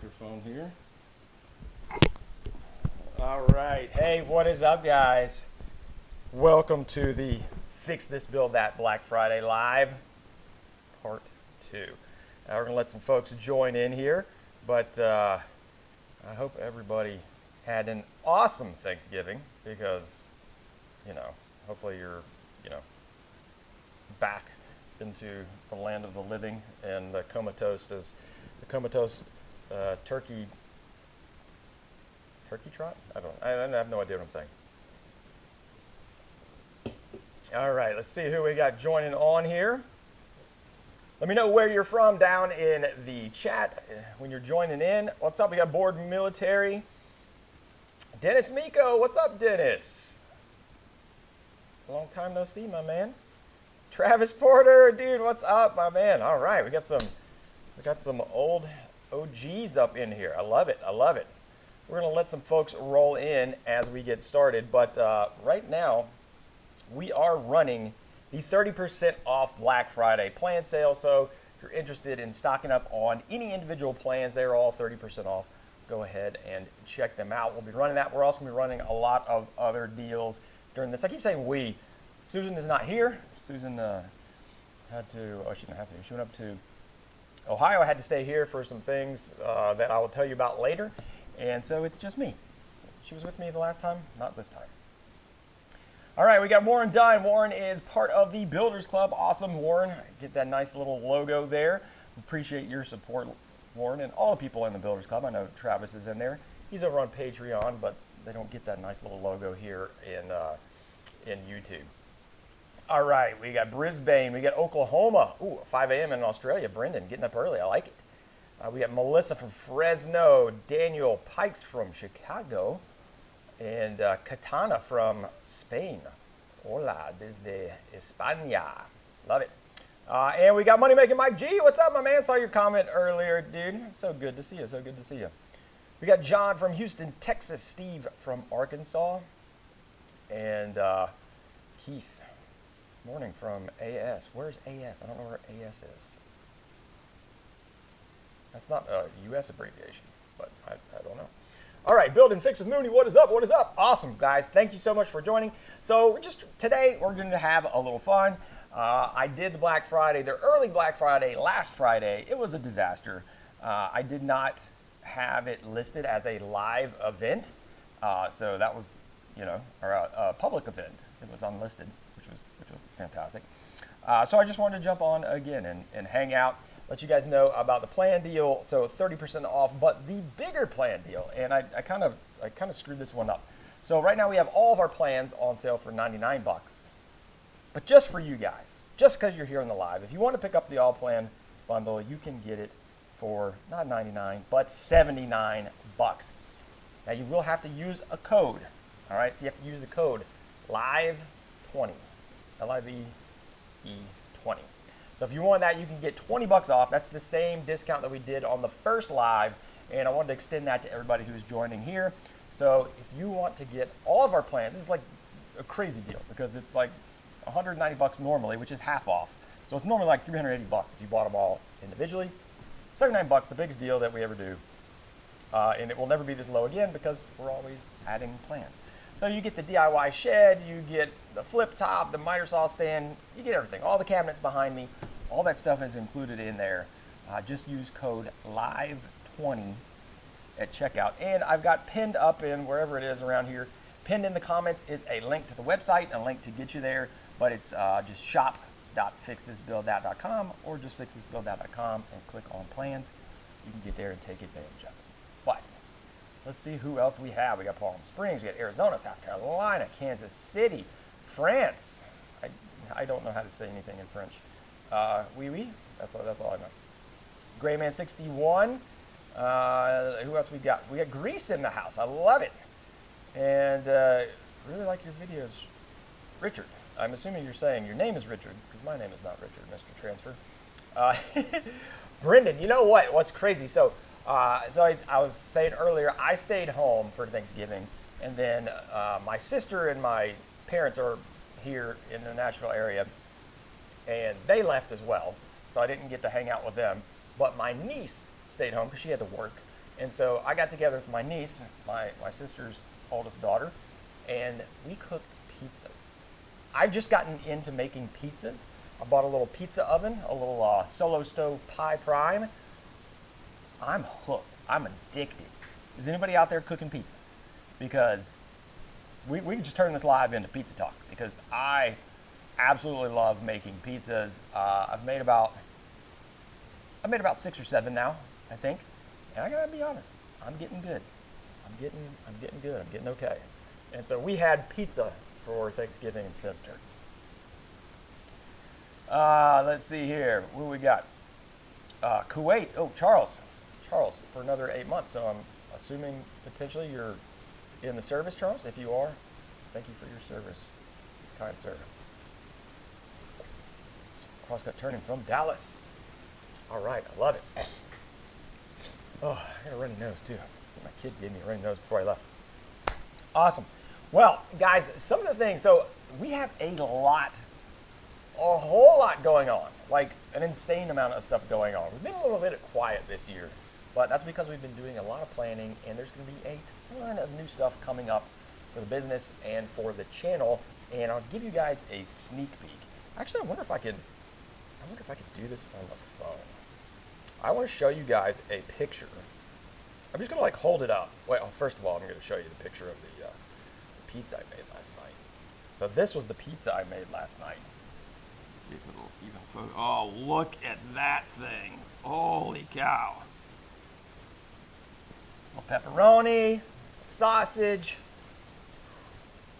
microphone here. All right. Hey, what is up, guys? Welcome to the Fix This Build That Black Friday Live, Part 2. Now, we're going to let some folks join in here, but I hope everybody had an awesome Thanksgiving because, hopefully you're, back into the land of the living and the comatose turkey trot? I have no idea what I'm saying. All right, let's see who we got joining on here. Let me know where you're from down in the chat when you're joining in. What's up? We got Board Military. Dennis Miko, what's up, Dennis? Long time no see, my man. Travis Porter, dude, what's up, my man? All right, we got some old OGs up in here. I love it. We're going to let some folks roll in as we get started, but right now we are running the 30% off Black Friday plan sale. So if you're interested in stocking up on any individual plans, they're all 30% off. Go ahead and check them out. We'll be running that. We're also going to be running a lot of other deals during this. I keep saying we. Susan is not here. Susan she didn't have to. She went up to Ohio. I had to stay here for some things that I will tell you about later. And so it's just me. She was with me the last time, not this time. All right, we got Warren Dunn. Warren is part of the Builders Club. Awesome, Warren. Get that nice little logo there. Appreciate your support, Warren, and all the people in the Builders Club. I know Travis is in there. He's over on Patreon, but they don't get that nice little logo here in YouTube. All right, we got Brisbane. We got Oklahoma. Ooh, 5 a.m. in Australia. Brendan, getting up early. I like it. We got Melissa from Fresno, Daniel Pikes from Chicago, and Katana from Spain. Hola, desde España. Love it. And we got Money Making Mike G. What's up, my man? Saw your comment earlier, dude. So good to see you. We got John from Houston, Texas, Steve from Arkansas, and Keith. Morning from AS. Where's AS? I don't know where AS is. That's not a U.S. abbreviation, but I don't know. All right, Build and Fix with Mooney. What is up? Awesome, guys. Thank you so much for joining. So today we're going to have a little fun. I did the Black Friday, the early Black Friday, last Friday. It was a disaster. I did not have it listed as a live event. So that was, a public event. It was unlisted, which was fantastic. So I just wanted to jump on again and hang out. Let you guys know about the plan deal. So 30% off, but the bigger plan deal. And I kind of screwed this one up. So right now we have all of our plans on sale for $99. But just for you guys, just because you're here on the live, if you want to pick up the all plan bundle, you can get it for not $99, but $79. Now you will have to use a code. All right, so you have to use the code LIVE20, LIVE20. So if you want that, you can get $20 off. That's the same discount that we did on the first live, and I wanted to extend that to everybody who's joining here. So if you want to get all of our plans, this is like a crazy deal because it's like $190 normally, which is half off. So it's normally like $380 if you bought them all individually. $79, the biggest deal that we ever do. And it will never be this low again because we're always adding plans. So you get the DIY shed, you get the flip top, the miter saw stand, you get everything. All the cabinets behind me, all that stuff is included in there. Just use code LIVE20 at checkout. And I've got pinned up in wherever it is around here, pinned in the comments is a link to the website, a link to get you there, but it's just shop.fixthisbuildthat.com or just fixthisbuildthat.com and click on plans. You can get there and take advantage of it. But let's see who else we have. We got Palm Springs, we got Arizona, South Carolina, Kansas City, France. I don't know how to say anything in French. Oui. That's all I know. Grayman 61. Who else we got? We got Greece in the house. I love it. And really like your videos. Richard. I'm assuming you're saying your name is Richard, because my name is not Richard, Mr. Transfer. Brendan, you know what? What's crazy? So I was saying earlier, I stayed home for Thanksgiving, and then my sister and my parents are here in the Nashville area, and they left as well, so I didn't get to hang out with them. But my niece stayed home because she had to work, And so I got together with my niece, my sister's oldest daughter, and we cooked pizzas. I've just gotten into making pizzas. I bought a little pizza oven, a little Solo Stove Pi Prime. I'm hooked. I'm addicted. Is anybody out there cooking pizzas? Because we can just turn this live into pizza talk, because I absolutely love making pizzas. I've made about 6 or 7 now, I think. And I gotta be honest, I'm getting good. I'm getting good. I'm getting okay. And so we had pizza for Thanksgiving instead of turkey. Let's see here. What do we got? Kuwait. Oh, Charles, for another 8 months. So I'm assuming potentially you're in the service, Charles. If you are, thank you for your service, kind sir. Crosscut turning from Dallas. All right, I love it. Oh, I got a runny nose too. My kid gave me a runny nose before I left. Awesome. Well, guys, some of the things. So we have a whole lot going on, like an insane amount of stuff going on. We've been a little bit quiet this year, but that's because we've been doing a lot of planning, and there's going to be a ton of new stuff coming up for the business and for the channel. And I'll give you guys a sneak peek. Actually, I wonder if I could do this on the phone. I want to show you guys a picture. I'm just going to like hold it up. Well, first of all, I'm going to show you the picture of the pizza I made last night. So this was the pizza I made last night. Let's see if it'll even focus. Oh, look at that thing. Holy cow. A little pepperoni, sausage.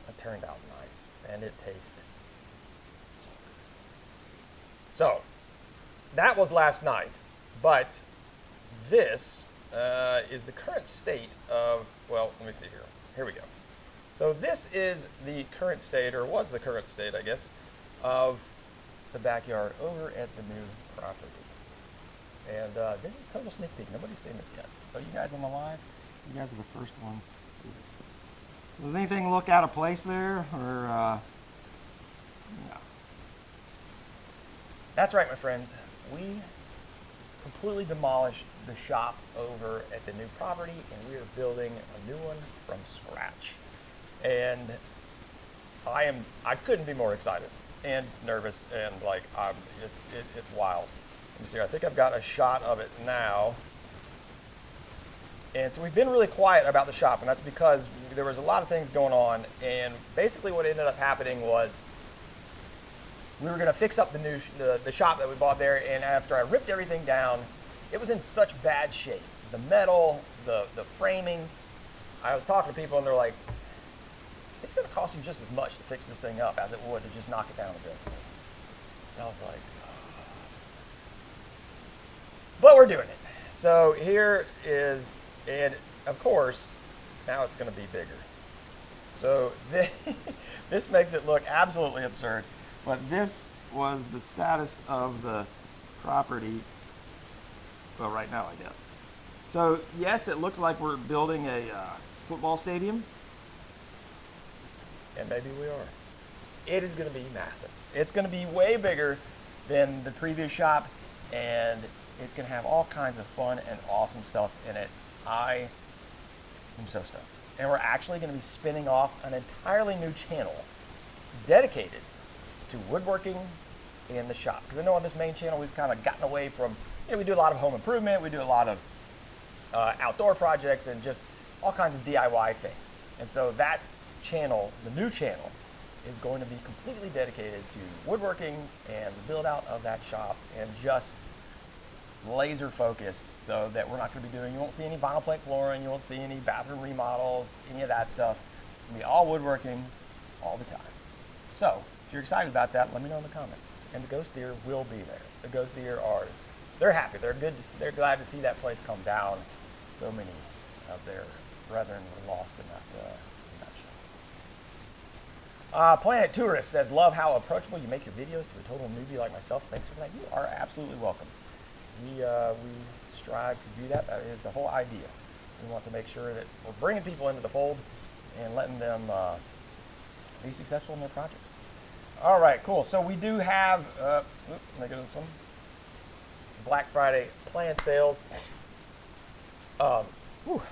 It turned out nice, and it tasted so good. So that was last night, but this is the current state of, well, let me see here. Here we go. So this is the current state, or was the current state, I guess, of the backyard over at the new property. And this is a total sneak peek. Nobody's seen this yet. So you guys on the live, you guys are the first ones to see it. Does anything look out of place there, or no? That's right, my friends. We completely demolished the shop over at the new property, and we are building a new one from scratch. And I couldn't be more excited and nervous, and like it's wild. Let me see. I think I've got a shot of it now. And so we've been really quiet about the shop, and that's because there was a lot of things going on. And basically, what ended up happening was we were going to fix up the shop that we bought there. And after I ripped everything down, it was in such bad shape. The metal, the framing. I was talking to people, and they're like, it's going to cost you just as much to fix this thing up as it would to just knock it down a bit. And I was like, oh. But we're doing it. So here is, and of course, now it's going to be bigger. So this makes it look absolutely absurd. But this was the status of the property, well, right now, I guess. So yes, it looks like we're building a football stadium. And maybe we are. It is going to be massive. It's going to be way bigger than the previous shop, and it's going to have all kinds of fun and awesome stuff in it. I am so stoked. And we're actually going to be spinning off an entirely new channel dedicated to woodworking in the shop. Because I know on this main channel we've kind of gotten away from, we do a lot of home improvement, we do a lot of outdoor projects, and just all kinds of DIY things. And so that channel, the new channel, is going to be completely dedicated to woodworking and the build out of that shop, and just laser focused, so that we're not going to be doing, you won't see any vinyl plank flooring, you won't see any bathroom remodels, any of that stuff. It'll be all woodworking all the time. So if you're excited about that, let me know in the comments. And the ghost deer will be there. The ghost deer they're happy. They're good. They're glad to see that place come down. So many of their brethren were lost in that shop. Planet Tourist says, love how approachable you make your videos to a total newbie like myself. Thanks for that. You are absolutely welcome. We strive to do that. That is the whole idea. We want to make sure that we're bringing people into the fold and letting them be successful in their projects. All right, cool. So we do have, let me go to this one. Black Friday planned sales. Whew,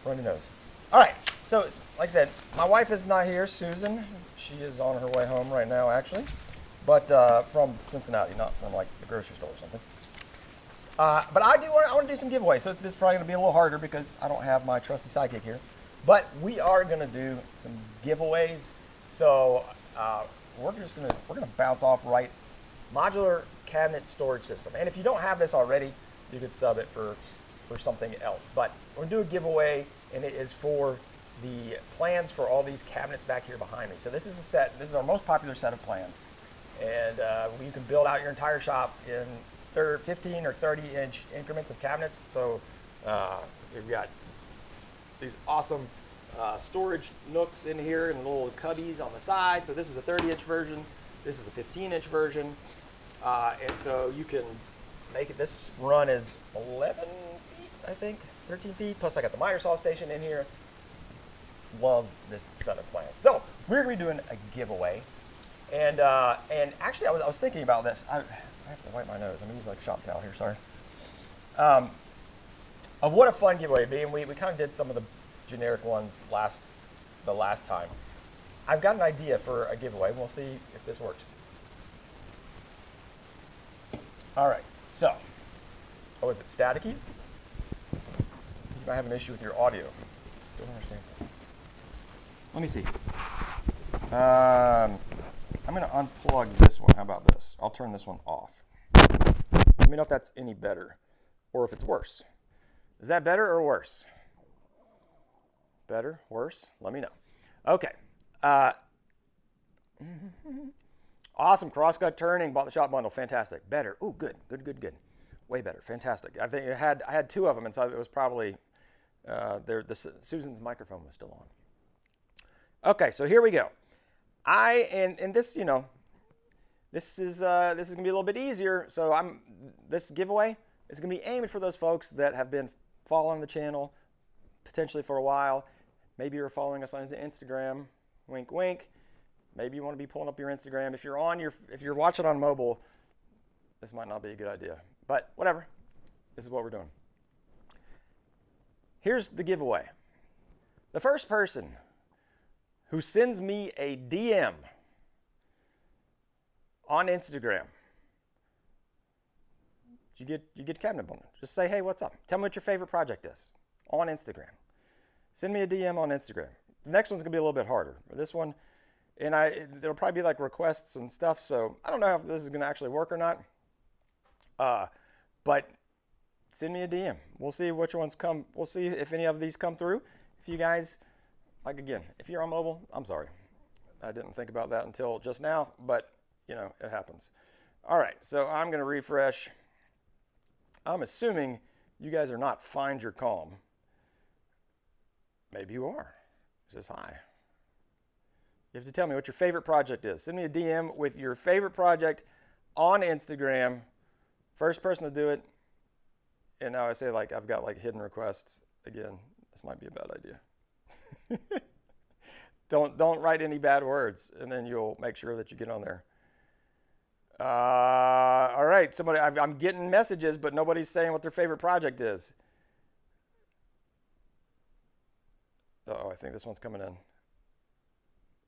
runny nose. All right, so like I said, my wife is not here, Susan. She is on her way home right now, actually, but from Cincinnati, not from like the grocery store or something. But I want to do some giveaways. So this is probably going to be a little harder because I don't have my trusty sidekick here. But we are going to do some giveaways. So we're gonna bounce off right. Modular cabinet storage system. And if you don't have this already, you could sub it for something else. But we're gonna do a giveaway, and it is for the plans for all these cabinets back here behind me. So this is a set. This is our most popular set of plans, and you can build out your entire shop in 15 or 30-inch increments of cabinets. So we've got these awesome storage nooks in here and little cubbies on the side. So this is a 30-inch version. This is a 15-inch version. And so you can make it, this run is 11 feet, I think, 13 feet. Plus I got the miter saw station in here. Love this set of plans. So we're going to be doing a giveaway. And actually I was thinking about this. I have to wipe my nose. I'm going to use like a shop towel here, sorry. Of what a fun giveaway it'd be. And we kind of did some of the generic ones the last time. I've got an idea for a giveaway. We'll see if this works. All right, so, is it staticky? You might have an issue with your audio. Still don't understand. Let me see. I'm going to unplug this one. How about this? I'll turn this one off. Let me know if that's any better or if it's worse. Is that better or worse? Better? Worse? Let me know. Okay. Awesome. Crosscut turning. Bought the shop bundle. Fantastic. Better. Ooh, good. Good. Way better. Fantastic. I think I had two of them, and so it was probably Susan's microphone was still on. Okay, so here we go. And this, this is gonna be a little bit easier. So this giveaway is gonna be aimed for those folks that have been following the channel potentially for a while. Maybe you're following us on Instagram. Wink, wink. Maybe you want to be pulling up your Instagram. If you're watching on mobile, this might not be a good idea. But whatever. This is what we're doing. Here's the giveaway. The first person who sends me a DM on Instagram, you get a cabinet bundle. Just say, hey, what's up? Tell me what your favorite project is on Instagram. Send me a DM on Instagram. The next one's gonna be a little bit harder. This one, and there'll probably be like requests and stuff. So I don't know if this is gonna actually work or not. But send me a DM. We'll see which ones come. We'll see if any of these come through. If you guys, like again, if you're on mobile, I'm sorry. I didn't think about that until just now, but it happens. All right, so I'm gonna refresh. I'm assuming you guys are not Find Your Calm. Maybe you are. It says hi. You have to tell me what your favorite project is. Send me a DM with your favorite project on Instagram. First person to do it. And now I say I've got hidden requests. Again, this might be a bad idea. Don't write any bad words, and then you'll make sure that you get on there. All right, somebody. I'm getting messages, but nobody's saying what their favorite project is. Uh-oh, I think this one's coming in.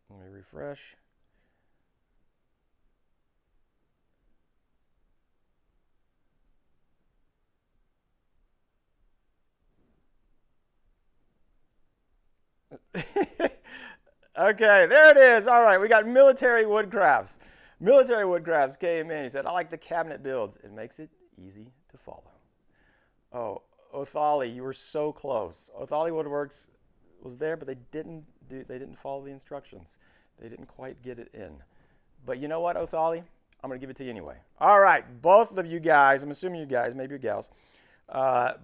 Let me refresh. Okay, there it is. All right, we got Military Woodcrafts. Military Woodcrafts came in. He said, I like the cabinet builds. It makes it easy to follow. Oh, Othali, you were so close. Othali Woodworks was there, but they didn't follow the instructions. They didn't quite get it in. But you know what, Othali? I'm going to give it to you anyway. All right, both of you guys, I'm assuming you guys, maybe you gals,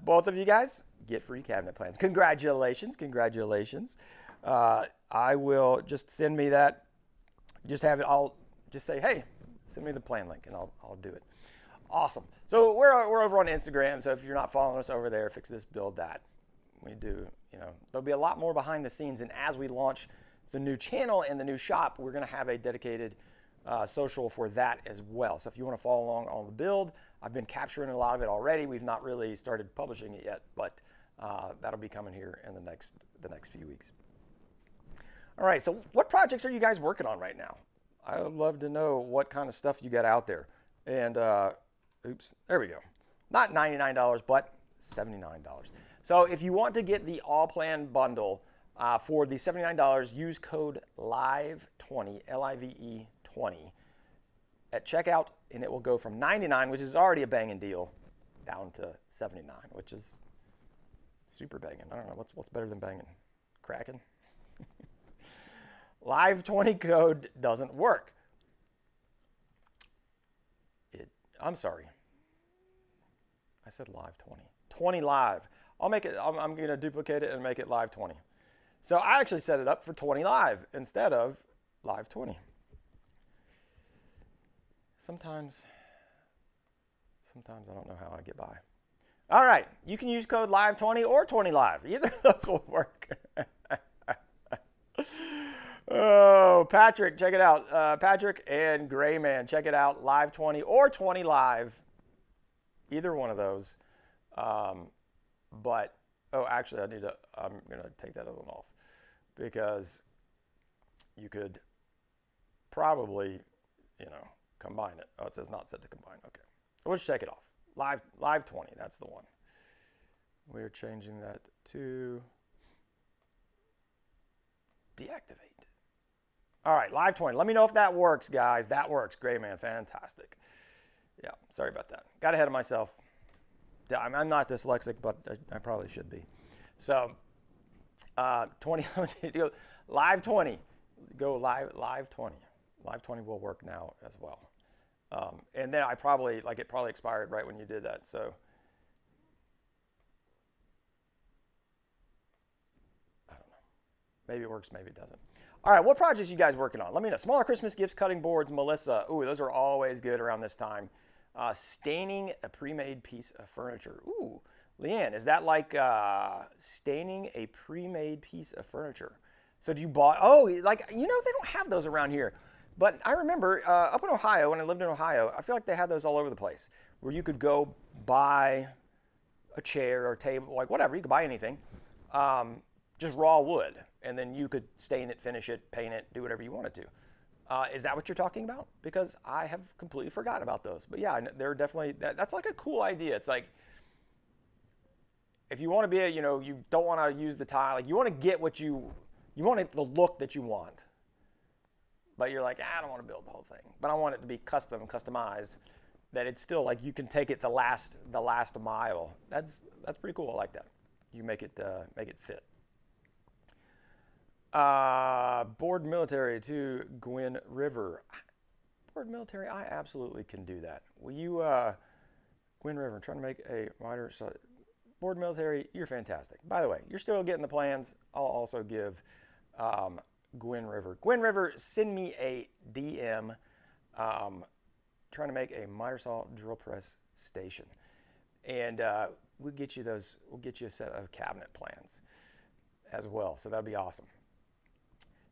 both of you guys get free cabinet plans. Congratulations. I will just send me that. Just have it. I'll just say, hey, send me the plan link, and I'll do it. Awesome. So we're over on Instagram. So if you're not following us over there, Fix This, Build That. We do. There'll be a lot more behind the scenes, and as we launch the new channel and the new shop, we're going to have a dedicated social for that as well. So if you want to follow along on the build, I've been capturing a lot of it already. We've not really started publishing it yet, but That'll be coming here in the next few weeks. All right, so what projects are you guys working on right now? I would love to know what kind of stuff you got out there. And oops, there we go. Not $99, but $79. So if you want to get the all plan bundle for the $79, use code LIVE20, L-I-V-E 20 at checkout, and it will go from $99, which is already a banging deal, down to $79, which is super banging. I don't know what's better than banging, cracking. Live20 code doesn't work. I'm sorry. I said live20. 20 live. I'll make it. I'm going to duplicate it and make it live20. So I actually set it up for 20 live instead of live20. Sometimes I don't know how I get by. All right, you can use code live20 or 20 live. Either of those will work. Oh, Patrick, check it out. Patrick and Grayman, check it out. Live20 or 20 live. Either one of those. But, oh, actually, I'm going to take that other one off because you could probably, combine it. Oh, it says not set to combine. Okay. So we'll just take it off. Live20, that's the one. We're changing that to deactivate. All right, Live20. Let me know if that works, guys. That works. Great, man. Fantastic. Yeah, sorry about that. Got ahead of myself. I'm not dyslexic, but I probably should be. So, 20, Live20. Go Live20. Live20 will work now as well. And then it probably expired right when you did that. So, I don't know. Maybe it works, maybe it doesn't. All right, what projects you guys working on? Let me know. Smaller Christmas gifts, cutting boards, Melissa. Ooh, those are always good around this time. Staining a pre-made piece of furniture. Ooh, Leanne, is that like staining a pre-made piece of furniture? So do you bought, they don't have those around here. But I remember up in Ohio, when I lived in Ohio, I feel like they had those all over the place, where you could go buy a chair or a table, like whatever, you could buy anything, just raw wood, and then you could stain it, finish it, paint it, do whatever you wanted to. Is that what you're talking about? Because I have completely forgotten about those. But yeah, they're definitely, that's like a cool idea. It's like, if you want to be you don't want to use the tile, like you want to get what you want the look that you want. But you're like, I don't want to build the whole thing. But I want it to be customized, that it's still like you can take it the last mile. That's pretty cool. I like that. You make it fit. Board military to Gwyn River. Board military, I absolutely can do that. Will you, Gwyn River, trying to make a wider, so board military, you're fantastic. By the way, you're still getting the plans. I'll also give Gwyn River. Gwyn River, send me a DM trying to make a miter saw drill press station. And we'll get you a set of cabinet plans as well. So that'd be awesome.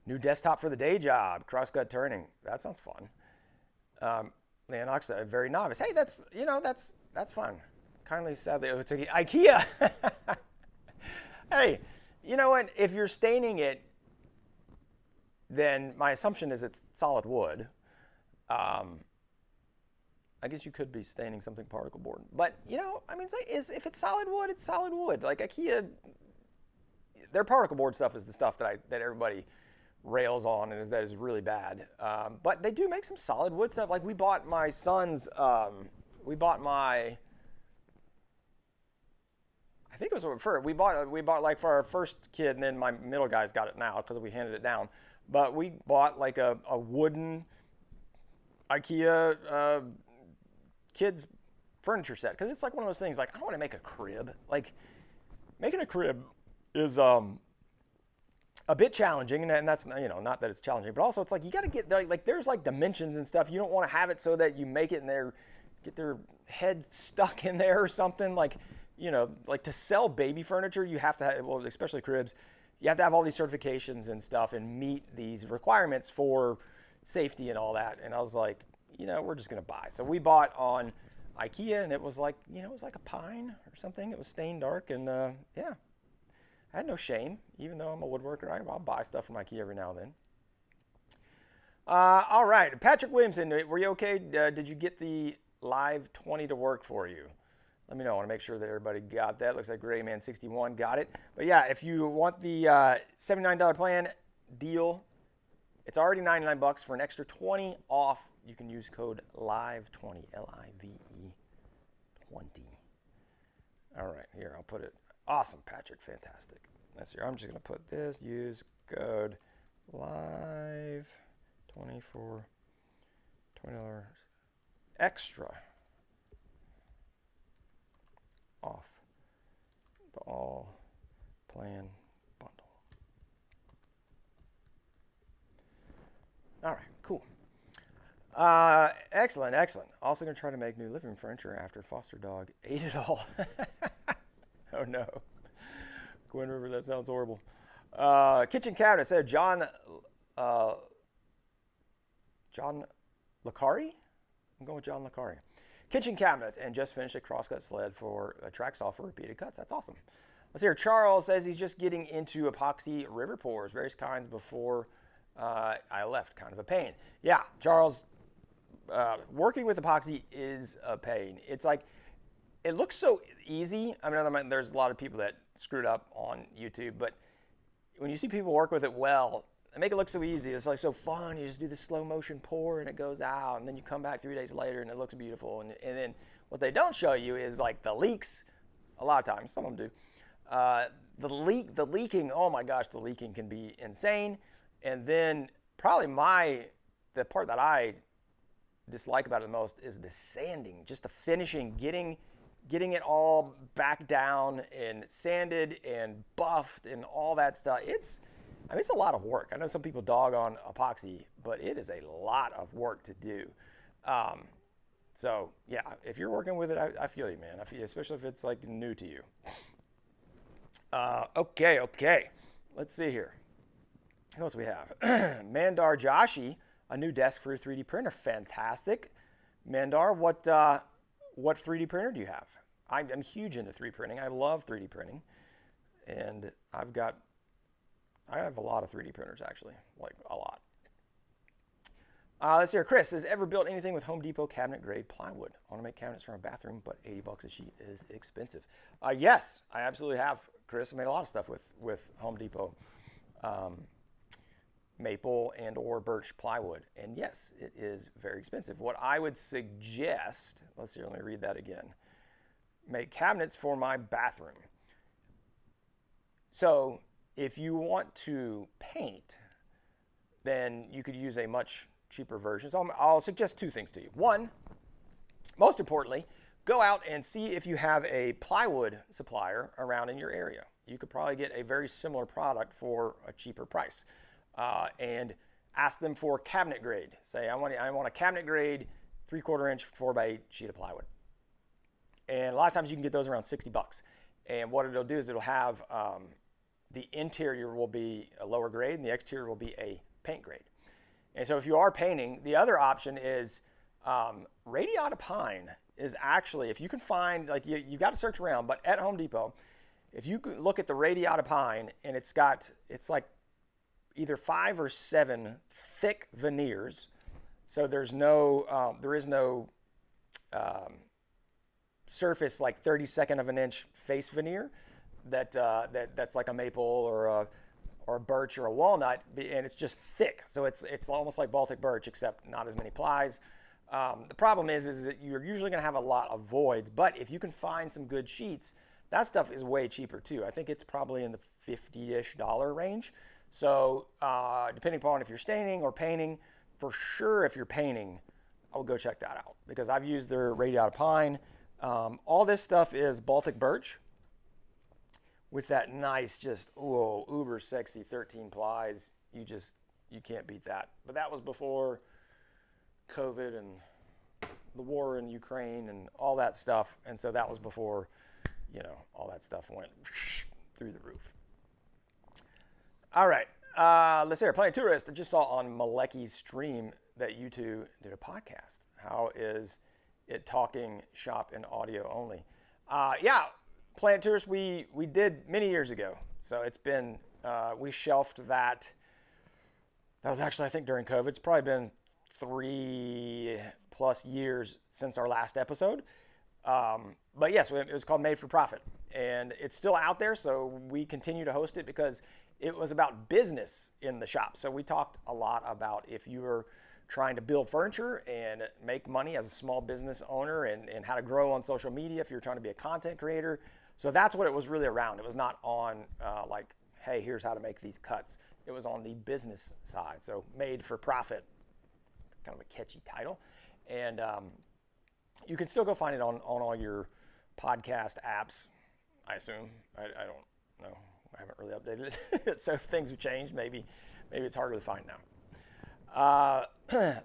New desktop for the day job, crosscut turning. That sounds fun. Leon Oxa, very novice. Hey, that's fun. Kindly, sadly, it's IKEA. Hey, you know what? If you're staining it, then my assumption is it's solid wood. I guess you could be staining something particle board. But, if it's solid wood, it's solid wood. Like IKEA, their particle board stuff is the stuff that everybody rails on and that is really bad. But they do make some solid wood stuff. Like we bought my son's, I think it was for, we bought like for our first kid, and then my middle guy's got it now because we handed it down. But we bought like a wooden IKEA kids furniture set, because it's like one of those things, like I want to make a crib. Like making a crib is a bit challenging, and that's not that it's challenging, but also it's like you got to get like there's like dimensions and stuff. You don't want to have it so that you make it and get their head stuck in there or something. Like like to sell baby furniture, you have to have, well, especially cribs, you have to have all these certifications and stuff and meet these requirements for safety and all that. And I was like, we're just gonna buy. So we bought on IKEA, and it was like, it was like a pine or something. It was stained dark, and yeah, I had no shame. Even though I'm a woodworker, I'll buy stuff from IKEA every now and then. All right, Patrick Williamson, were you okay? Did you get the Live 20 to work for you? Let me know. I want to make sure that everybody got that. Looks like Grayman61 got it. But yeah, if you want the $79 plan deal, it's already $99 for an extra 20 off. You can use code LIVE20, L-I-V-E 20. All right, here, I'll put it. Awesome, Patrick, fantastic. Let's see, I'm just going to put this, use code LIVE20 for $20 extra off the all plan bundle. All right, cool. Excellent, excellent. Also going to try to make new living room furniture after foster dog ate it all. Oh no. Gwyn River, that sounds horrible. Kitchen cabinet said John Lacari? I'm going with John Lacari. Kitchen cabinets, and just finished a crosscut sled for a track saw for repeated cuts. That's awesome. Let's hear. Charles says he's just getting into epoxy river pours, various kinds before I left. Kind of a pain. Yeah, Charles, working with epoxy is a pain. It's like, it looks so easy. I mean, there's a lot of people that screwed up on YouTube, but when you see people work with it well, they make it look so easy. It's like so fun. You just do the slow motion pour and it goes out, and then you come back 3 days later and it looks beautiful. And then what they don't show you is like the leaks. A lot of times, some of them do. The leaking. Oh my gosh, the leaking can be insane. And then probably the part that I dislike about it the most is the sanding, just the finishing, getting it all back down and sanded and buffed and all that stuff. It's a lot of work. I know some people dog on epoxy, but it is a lot of work to do. So yeah, if you're working with it, I feel you, man. I feel you, especially if it's like new to you. Okay. Let's see here. What else we have? Mandar Joshi, a new desk for your 3D printer. Fantastic. Mandar, what 3D printer do you have? I'm huge into 3D printing. I love 3D printing. And I have a lot of 3D printers, actually, like a lot. Let's hear. Chris has ever built anything with Home Depot cabinet grade plywood. I want to make cabinets for a bathroom, but $80 a sheet is expensive. Yes, I absolutely have, Chris. I made a lot of stuff with Home Depot maple and or birch plywood. And yes, it is very expensive. What I would suggest, let me read that again. Make cabinets for my bathroom. So if you want to paint, then you could use a much cheaper version. So I'll suggest two things to you. One, most importantly, go out and see if you have a plywood supplier around in your area. You could probably get a very similar product for a cheaper price. And ask them for cabinet grade. Say, I want a cabinet grade 3/4 inch 4x8 sheet of plywood. And a lot of times you can get those around $60. And what it'll do is it'll have the interior will be a lower grade and the exterior will be a paint grade. And so if you are painting, the other option is radiata pine is actually, if you can find, like you got to search around, but at Home Depot, if you could look at the radiata pine and it's like either 5 or 7 thick veneers. So there is no surface like 32nd of an inch face veneer that's like a maple or a birch or a walnut, and it's just thick. So it's almost like Baltic birch, except not as many plies. The problem is that you're usually going to have a lot of voids, but if you can find some good sheets, that stuff is way cheaper too. I think it's probably in the $50-ish range. So depending upon if you're staining or painting, for sure if you're painting, I would go check that out because I've used their radiata pine. All this stuff is Baltic birch with that nice, just uber sexy 13 plies. You can't beat that. But that was before COVID and the war in Ukraine and all that stuff. And so that was before, all that stuff went through the roof. All right, let's hear. Plenty of tourists. I just saw on Maleki's stream that you two did a podcast. How is it talking shop and audio only. Yeah, Planet Tours we did many years ago. So it's been, we shelved that. That was actually, I think, during COVID. It's probably been 3+ years since our last episode. But yes, it was called Made for Profit. And it's still out there, so we continue to host it because it was about business in the shop. So we talked a lot about if you were trying to build furniture and make money as a small business owner and how to grow on social media if you're trying to be a content creator. So that's what it was really around. It was not on like, hey, here's how to make these cuts. It was on the business side. So Made for Profit, kind of a catchy title. And you can still go find it on all your podcast apps, I assume. I don't know. I haven't really updated it. So if things have changed, maybe it's harder to find now.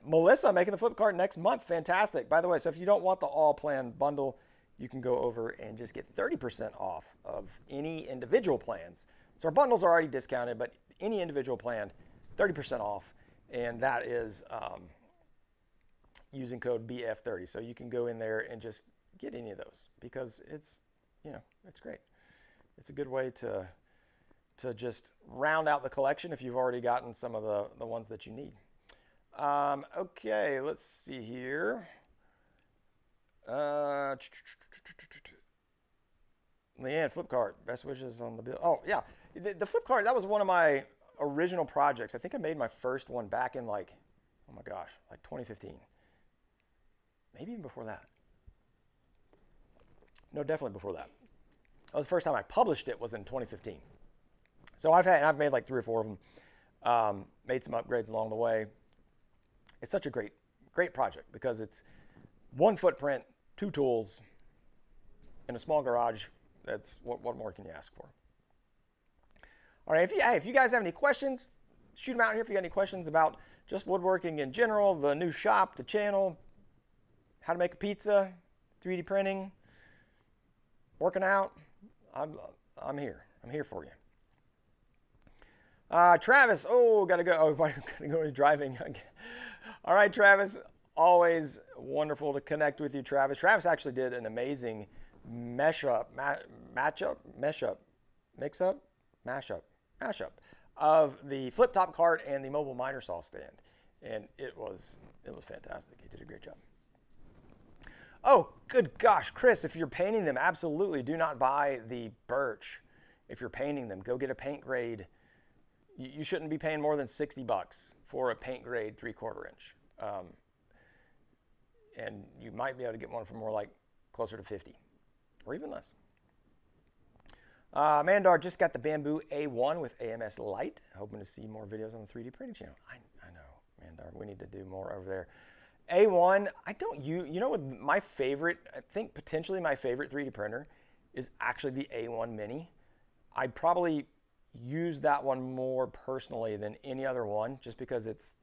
Melissa making the flip cart next month. Fantastic. By the way, so if you don't want the all plan bundle, you can go over and just get 30% off of any individual plans. So our bundles are already discounted, but any individual plan, 30% off. And that is using code BF30. So you can go in there and just get any of those because it's, it's great. It's a good way to just round out the collection if you've already gotten some of the ones that you need. Okay, let's see here. Leanne, flip cart, best wishes on the bill. Oh yeah, the flip cart, that was one of my original projects. I think I made my first one back in like 2015. Maybe even before that. No, definitely before that. That was the first time I published it was in 2015. So I've made like 3 or 4 of them. Made some upgrades along the way. It's such a great project because it's one footprint, 2 tools, in a small garage. That's what more can you ask for? All right, if you guys have any questions, shoot them out here. If you got any questions about just woodworking in general, the new shop, the channel, how to make a pizza, 3D printing, working out, I'm here. I'm here for you. Travis, gotta go. Oh, gotta go driving. All right, Travis, always wonderful to connect with you, Travis. Travis actually did an amazing mashup of the flip top cart and the mobile miter saw stand, and it was fantastic. He did a great job. Oh, good gosh, Chris, if you're painting them, absolutely do not buy the birch. If you're painting them, go get a paint grade. You shouldn't be paying more than $60 for a paint grade 3/4 inch. And you might be able to get one for more like closer to 50 or even less. Mandar just got the Bamboo A1 with AMS Lite. Hoping to see more videos on the 3D printing channel. I know, Mandar, we need to do more over there. A1, you know what my favorite, I think potentially my favorite 3D printer is actually the A1 Mini. I'd probably use that one more personally than any other one just because it's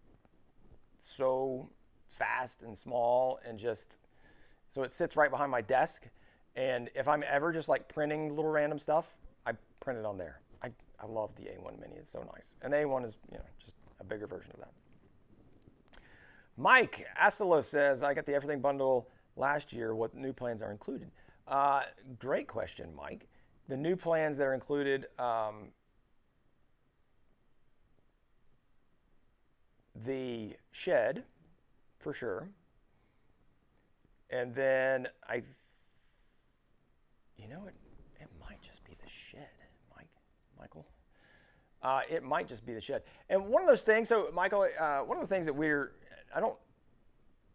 so fast and small and just, so it sits right behind my desk. And if I'm ever just like printing little random stuff, I print it on there. I love the A1 Mini, it's so nice. And the A1 is, just a bigger version of that. Mike Astelo says, I got the Everything Bundle last year. What new plans are included? Great question, Mike. The new plans that are included, the shed, for sure. And then it might just be the shed, Michael. It might just be the shed. And one of those things, so Michael, one of the things that I don't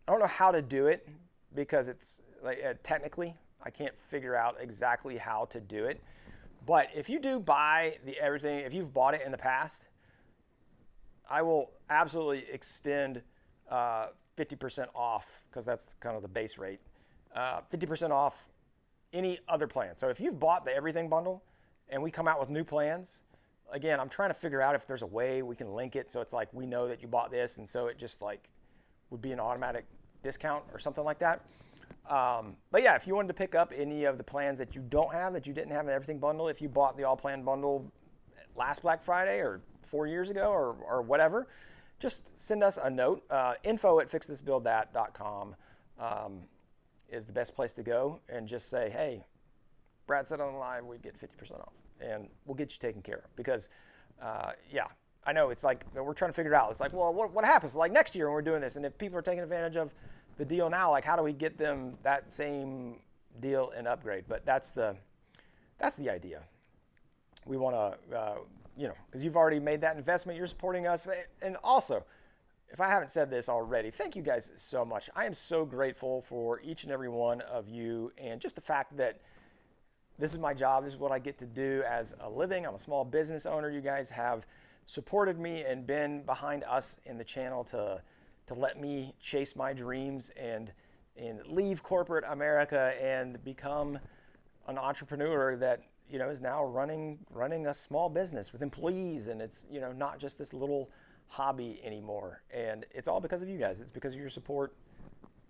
know how to do it because it's like technically I can't figure out exactly how to do it. But if you do buy the everything, if you've bought it in the past, I will absolutely extend 50% off because that's kind of the base rate. 50% off any other plan. So if you've bought the Everything Bundle and we come out with new plans, again, I'm trying to figure out if there's a way we can link it so it's like we know that you bought this and so it just like would be an automatic discount or something like that. But yeah, if you wanted to pick up any of the plans that you don't have, that you didn't have in Everything Bundle, if you bought the All Plan Bundle last Black Friday or 4 years ago or whatever, just send us a note, info@fixthisbuildthat.com. is the best place to go and just say, hey, Brad said on the live we get 50% off, and we'll get you taken care of. Because, yeah, I know it's like we're trying to figure it out. It's like, well, what happens like next year when we're doing this? And if people are taking advantage of the deal now, like how do we get them that same deal and upgrade? But that's the idea. We want to, because you've already made that investment, you're supporting us. And also, if I haven't said this already, thank you guys so much. I am so grateful for each and every one of you, and just the fact that this is my job. This is what I get to do as a living. I'm a small business owner. You guys have supported me and been behind us in the channel to let me chase my dreams and leave corporate America and become an entrepreneur that is now running a small business with employees, and it's not just this little hobby anymore. And it's all because of you guys. It's because of your support,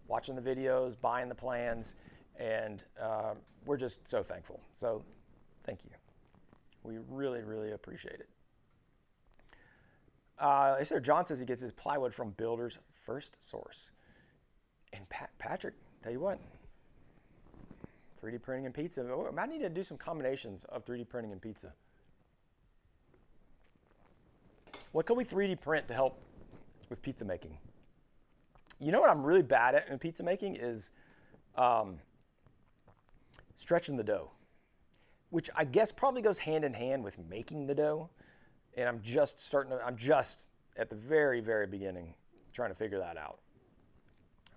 watching the videos, buying the plans, and we're just so thankful. So thank you. We really, really appreciate it. John says he gets his plywood from Builders First Source. And Patrick, tell you what, 3D printing and pizza. I need to do some combinations of 3D printing and pizza. What can we 3D print to help with pizza making? You know what I'm really bad at in pizza making is stretching the dough, which I guess probably goes hand in hand with making the dough. And I'm just at the very, very beginning trying to figure that out.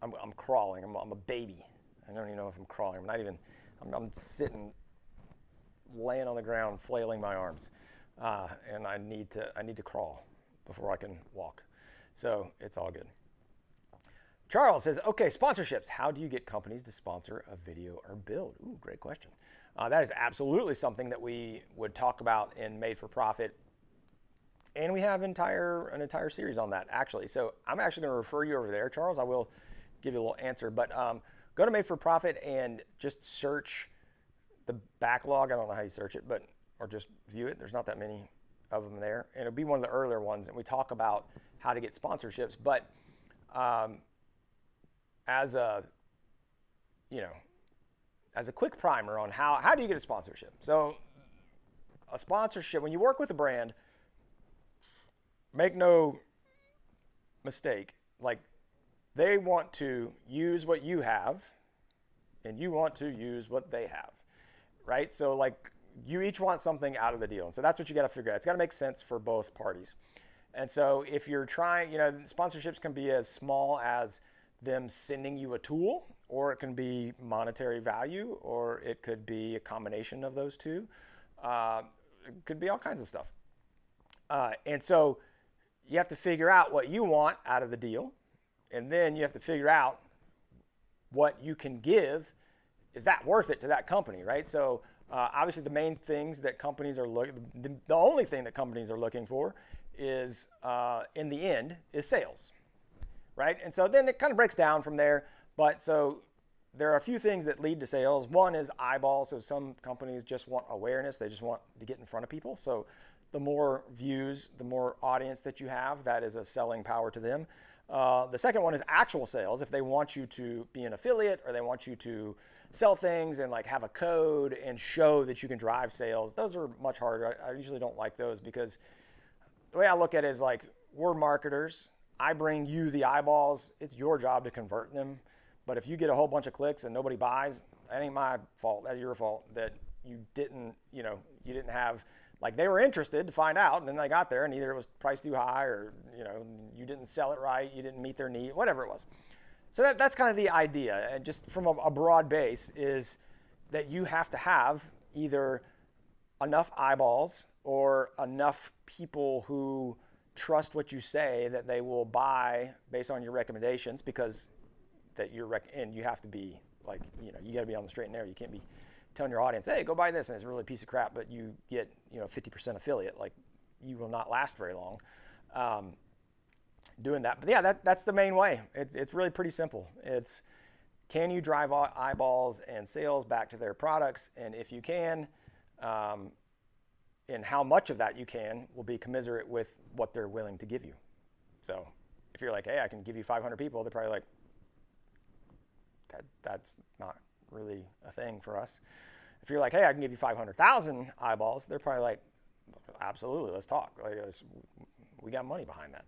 I'm crawling. I'm a baby. I don't even know if I'm crawling. I'm sitting, laying on the ground, flailing my arms. And I need to crawl before I can walk. So it's all good. Charles says, okay, sponsorships. How do you get companies to sponsor a video or build? Ooh, great question. That is absolutely something that we would talk about in Made for Profit. And we have an entire series on that, actually. So I'm actually going to refer you over there, Charles. I will give you a little answer. But go to Made for Profit and just search the backlog. I don't know how you search it, or just view it. There's not that many of them there. And it'll be one of the earlier ones. And we talk about how to get sponsorships. But as a quick primer on how do you get a sponsorship? So a sponsorship, when you work with a brand, make no mistake, like they want to use what you have and you want to use what they have, right? So like you each want something out of the deal. And so that's what you got to figure out. It's got to make sense for both parties. And so if you're trying, sponsorships can be as small as them sending you a tool, or it can be monetary value, or it could be a combination of those two. It could be all kinds of stuff. And so you have to figure out what you want out of the deal, and then you have to figure out what you can give. Is that worth it to that company, right? So obviously the main things that companies are looking, the only thing that companies are looking for is, in the end, is sales, right? And so then it kind of breaks down from there. But so there are a few things that lead to sales. One is eyeballs. So some companies just want awareness. They just want to get in front of people. So the more views, the more audience that you have, that is a selling power to them. The second one is actual sales. If they want you to be an affiliate, or they want you to sell things and like have a code and show that you can drive sales, those are much harder. I usually don't like those, because the way I look at it is like, we're marketers. I bring you the eyeballs. It's your job to convert them. But if you get a whole bunch of clicks and nobody buys, that ain't my fault. That's your fault that you didn't have, like, they were interested to find out, and then they got there and either it was priced too high, or you didn't sell it right, you didn't meet their need, whatever it was. So that's kind of the idea. And just from a broad base is that you have to have either enough eyeballs or enough people who trust what you say that they will buy based on your recommendations, because that and you have to be like, you got to be on the straight and narrow. You can't be telling your audience, hey, go buy this, and it's really a piece of crap, but you get 50% affiliate. Like, you will not last very long doing that. But yeah, that's the main way. It's really pretty simple. It's, can you drive eyeballs and sales back to their products? And if you can, and how much of that you can will be commensurate with what they're willing to give you. So if you're like, hey, I can give you 500 people, they're probably like, that's not really a thing for us. If you're like, hey, I can give you 500,000 eyeballs, they're probably like, absolutely, let's talk. Like, we got money behind that.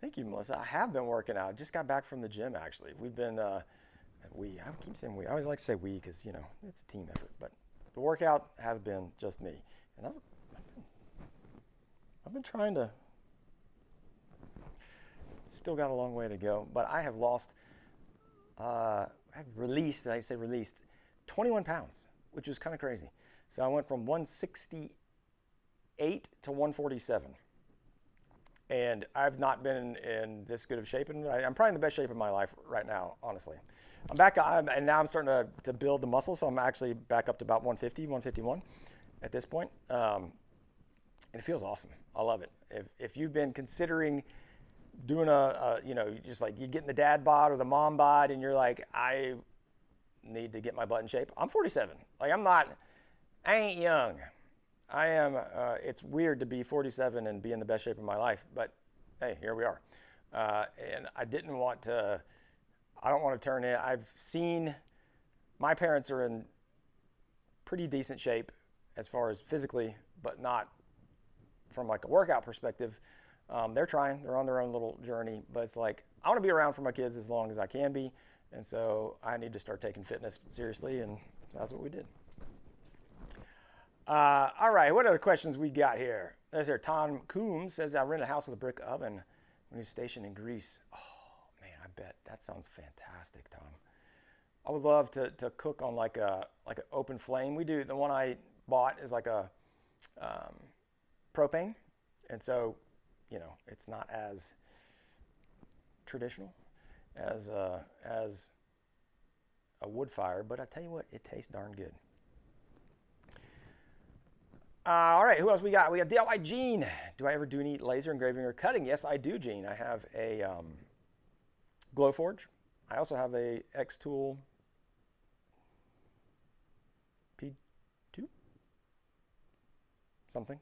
Thank you, Melissa. I have been working out. Just got back from the gym, actually. We've been, I keep saying we. I always like to say we because, it's a team effort. But the workout has been just me. And I've been trying to, still got a long way to go. But I have lost, I've released 21 pounds, which was kind of crazy. So I went from 168 to 147. And I've not been in this good of shape, and I'm probably in the best shape of my life right now, honestly. I'm back, and now I'm starting to build the muscle, so I'm actually back up to about 150, 151 at this point. And it feels awesome. I love it. If you've been considering doing just like you're getting the dad bod or the mom bod, and you're like, I need to get my butt in shape. I'm 47. Like I ain't young. I am, it's weird to be 47 and be in the best shape of my life, but hey, here we are. And I don't want to turn in. I've seen my parents are in pretty decent shape as far as physically, but not from like a workout perspective. They're trying, they're on their own little journey, but it's like, I want to be around for my kids as long as I can be. And so I need to start taking fitness seriously. And so that's what we did. All right, what other questions we got here? Tom Coombs says, I rent a house with a brick oven when he's stationed in Greece. Oh, man, I bet that sounds fantastic, Tom. I would love to cook on like an open flame. We do, the one I bought is like a propane. And so, it's not as traditional as a wood fire, but I tell you what, it tastes darn good. All right, who else we got? We have DIY Gene. Do I ever do any laser engraving or cutting? Yes, I do, Gene. I have a Glowforge. I also have a X-Tool P2? Something.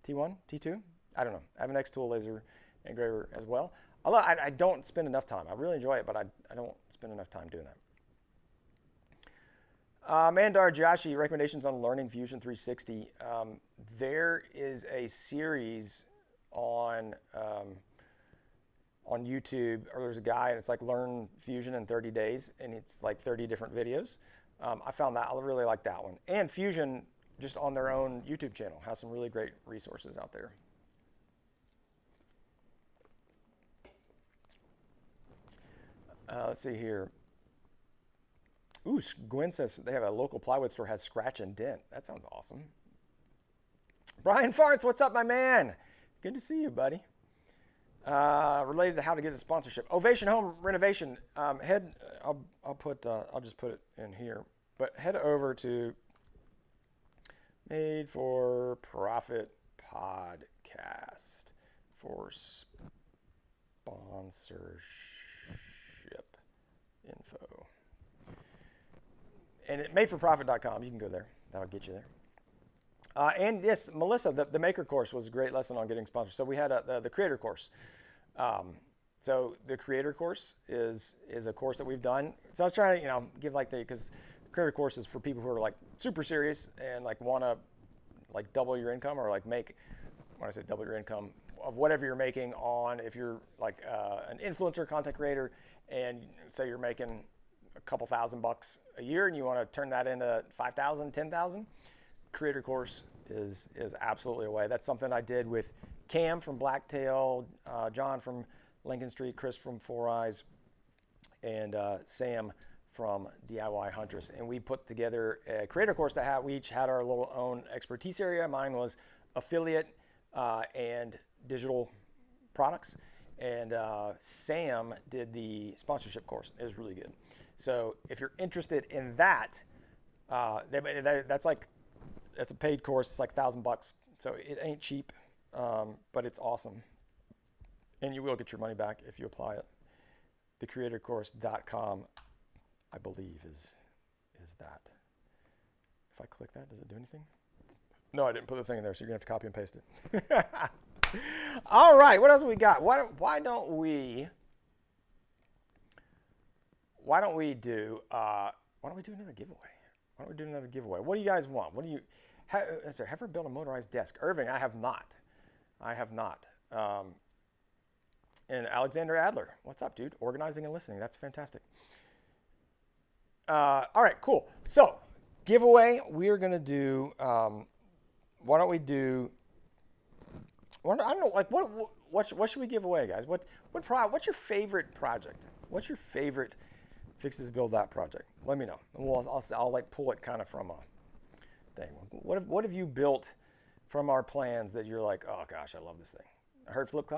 T1? T2? I don't know. I have an X-Tool laser engraver as well. I don't spend enough time. I really enjoy it, but I don't spend enough time doing that. Mandar Joshi, recommendations on learning Fusion 360. There is a series on YouTube, or there's a guy, and it's like Learn Fusion in 30 days, and it's like 30 different videos. I found that, I really like that one. And Fusion, just on their own YouTube channel, has some really great resources out there. Let's see here. Ooh, Gwen says they have a local plywood store has scratch and dent. That sounds awesome. Brian Farts, what's up, my man? Good to see you, buddy. Related to how to get a sponsorship. Ovation Home Renovation. I'll just put it in here. But head over to Made for Profit Podcast for sponsorship info. And at madeforprofit.com, you can go there. That'll get you there. And yes, Melissa, the Maker course was a great lesson on getting sponsors. So we had the Creator course. So the Creator course is a course that we've done. So I was trying to, give because the Creator course is for people who are like super serious and like want to like double your income or like make, when I say double your income, of whatever you're making on, if you're like an influencer content creator and say you're making a couple $1,000 a year and you want to turn that into 5,000, 10,000, Creator course is absolutely a way. That's something I did with Cam from Blacktail, John from Lincoln Street, Chris from Four Eyes, and Sam from DIY Huntress. And we put together a Creator course that we each had our little own expertise area. Mine was affiliate and digital products. And Sam did the sponsorship course. It was really good. So if you're interested in that, that's a paid course. It's like $1,000. So it ain't cheap, but it's awesome. And you will get your money back if you apply it. Thecreatorcourse.com, I believe, is that. If I click that, does it do anything? No, I didn't put the thing in there, so you're going to have to copy and paste it. All right, what else we got? Why don't we do another giveaway? Why don't we do another giveaway? What do you guys want? What do you has there ever built a motorized desk? Irving, I have not. And Alexander Adler, what's up, dude? Organizing and listening. That's fantastic. All right, cool. So, giveaway, we are going to do, why don't we do, I don't know, like, what should we give away, guys? What's your favorite project? What's your favorite Fix This Build That project? Let me know. And I'll like pull it kind of from a thing. What have you built from our plans that you're like, oh gosh, I love this thing? I heard flip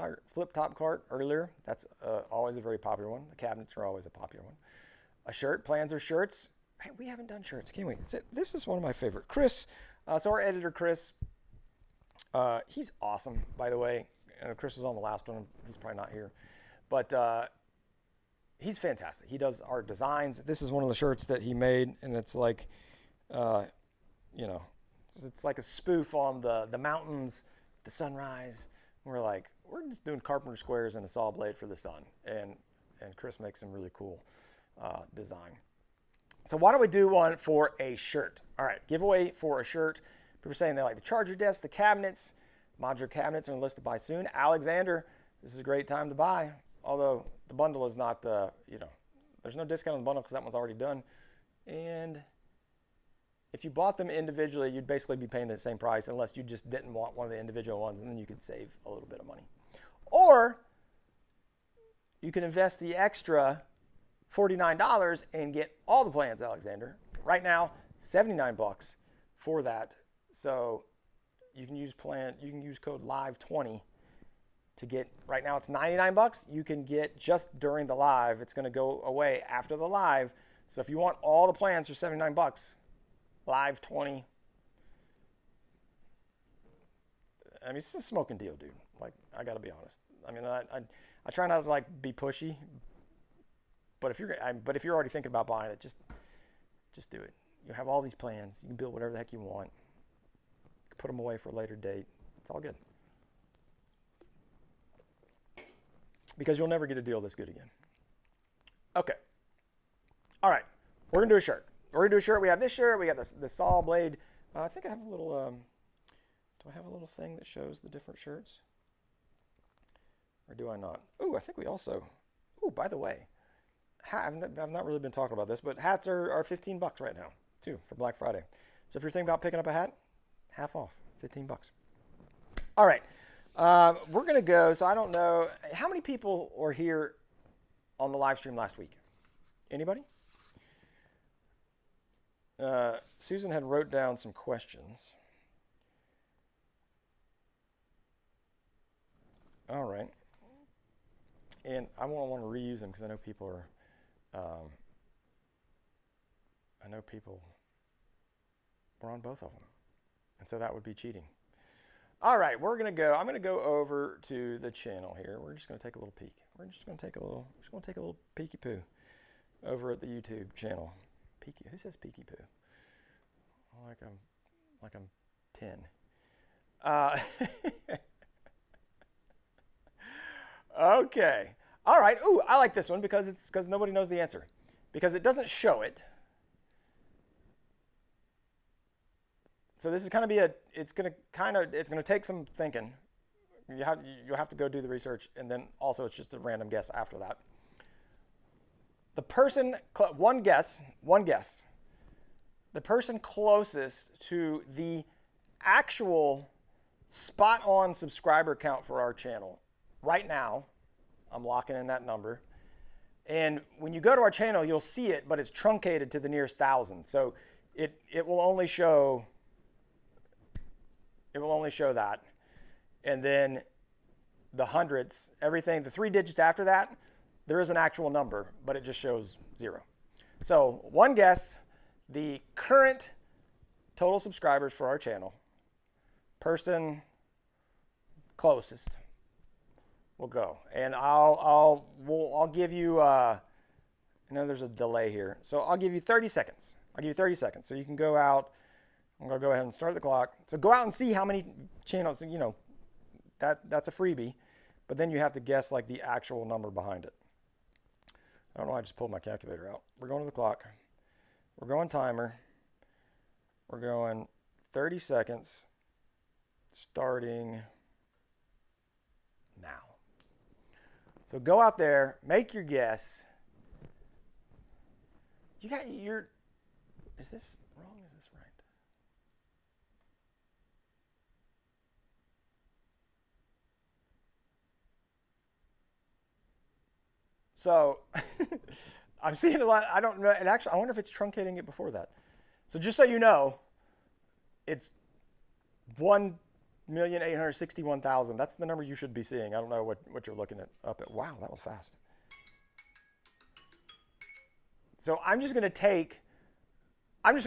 top cart earlier. That's always a very popular one. The cabinets are always a popular one. A shirt, plans or shirts. Hey, we haven't done shirts, can we? This is one of my favorite. Chris, so our editor, Chris, he's awesome, by the way. Chris was on the last one. He's probably not here. But he's fantastic. He does art designs. This is one of the shirts that he made, and it's like, it's like a spoof on the mountains, the sunrise. We're just doing carpenter squares and a saw blade for the sun. And Chris makes some really cool design. So why don't we do one for a shirt? All right, giveaway for a shirt. People are saying they like the charger desk, the cabinets. Modular cabinets are on the list to buy soon. Alexander, this is a great time to buy. Although the bundle is not, there's no discount on the bundle because that one's already done. And if you bought them individually, you'd basically be paying the same price unless you just didn't want one of the individual ones, and then you could save a little bit of money. Or you can invest the extra $49 and get all the plans, Alexander. Right now, $79 for that. So you can use code LIVE20 to get, right now it's $99. You can get just during the live. It's going to go away after the live. So if you want all the plans for $79, LIVE20. I mean, it's a smoking deal, dude. Like, I got to be honest. I mean, I try not to like be pushy, but if you're already thinking about buying it, just do it. You have all these plans. You can build whatever the heck you want. Put them away for a later date. It's all good. Because you'll never get a deal this good again. Okay. All right. We're going to do a shirt. We have this shirt. We got the saw blade. I think I have a little, do I have a little thing that shows the different shirts? Or do I not? Ooh, I think we also, by the way, I've not really been talking about this, but hats are $15 right now, too, for Black Friday. So if you're thinking about picking up a hat, half off, $15. All right. We're going to go, so I don't know, how many people were here on the live stream last week? Anybody? Susan had wrote down some questions. All right. And I won't want to reuse them because I know people are, were on both of them. And so that would be cheating. All right, I'm going to go over to the channel here. We're just going to take a little peek. We're just going to take a little peeky poo over at the YouTube channel. Peeky, who says peeky poo? Like I'm 10. Okay. All right. Ooh, I like this one because nobody knows the answer. Because it doesn't show it. So this is going to be it's going to take some thinking. You'll have to go do the research, and then also it's just a random guess after that. The person, one guess, the person closest to the actual spot-on subscriber count for our channel. Right now, I'm locking in that number. And when you go to our channel, you'll see it, but it's truncated to the nearest 1,000. So it will only show that. And then the hundreds, everything, the 3 digits after that, there is an actual number, but it just shows 0. So one guess, the current total subscribers for our channel, person closest will go. And I'll give you, I know there's a delay here, so I'll give you 30 seconds. So you can go out. I'm going to go ahead and start the clock. So go out and see how many channels, that's a freebie, but then you have to guess like the actual number behind it. I don't know, I just pulled my calculator out. We're going to the clock. We're going timer. We're going 30 seconds starting now. So go out there, make your guess. You got your, is this wrong? Is this right? So I'm seeing a lot. I don't know. And actually, I wonder if it's truncating it before that. So just so you know, it's 1,861,000. That's the number you should be seeing. I don't know what you're looking at up at. Wow, that was fast. So I'm just going to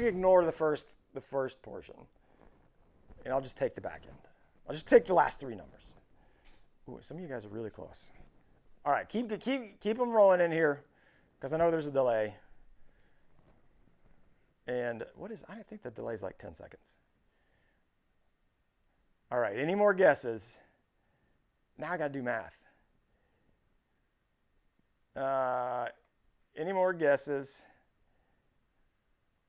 ignore the first portion. And I'll just take the back end. I'll just take the last three numbers. Ooh, some of you guys are really close. All right, keep them rolling in here because I know there's a delay. And I think the delay is like 10 seconds. All right, any more guesses? Now I got to do math. Any more guesses?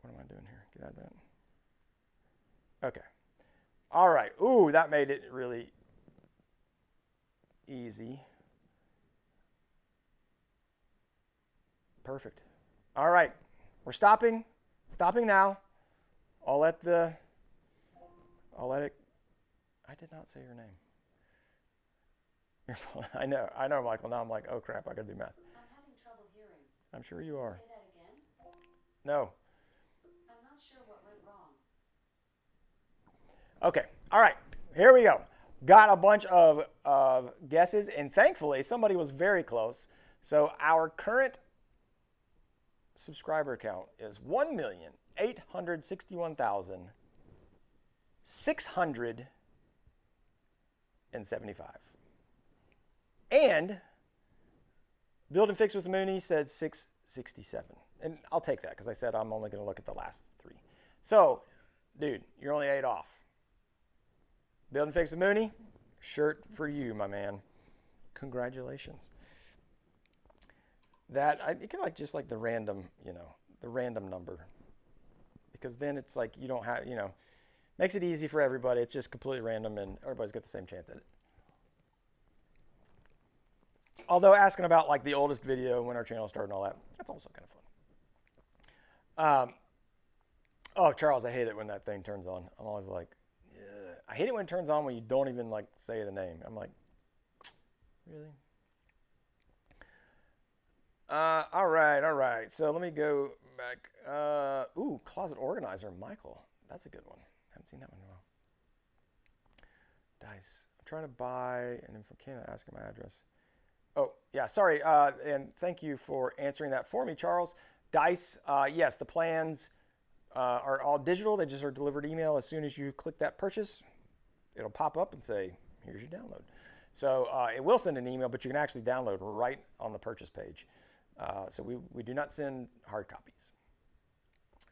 What am I doing here? Get out of that. Okay. All right. Ooh, that made it really easy. Perfect. All right. We're stopping. Stopping now. I'll let it. I did not say your name. I know, Michael. Now I'm like, oh crap, I gotta do math. I'm having trouble hearing. I'm sure you are. Say that again? No. I'm not sure what went wrong. Okay. All right. Here we go. Got a bunch of guesses, and thankfully somebody was very close. So our current subscriber count is 1,861,675. And Build and Fix with Mooney said 667. And I'll take that because I said I'm only going to look at the last three. So, dude, you're only 8 off. Build and Fix with Mooney, shirt for you, my man. Congratulations. You can like just like the random, the random number. Because then it's like you don't have, makes it easy for everybody. It's just completely random and everybody's got the same chance at it. Although asking about like the oldest video, when our channel started and all that, that's also kind of fun. Oh, Charles, I hate it when that thing turns on. I'm always like, ugh. I hate it when it turns on when you don't even like say the name. I'm like, really? All right. So let me go back. Ooh, closet organizer, Michael. That's a good one. Haven't seen that one in a while. Dice. I'm trying to buy, and if I can, I ask my address. Oh, yeah, sorry. And thank you for answering that for me, Charles. Dice, yes, the plans are all digital. They just are delivered email. As soon as you click that purchase, it'll pop up and say, here's your download. So it will send an email, but you can actually download right on the purchase page. So we do not send hard copies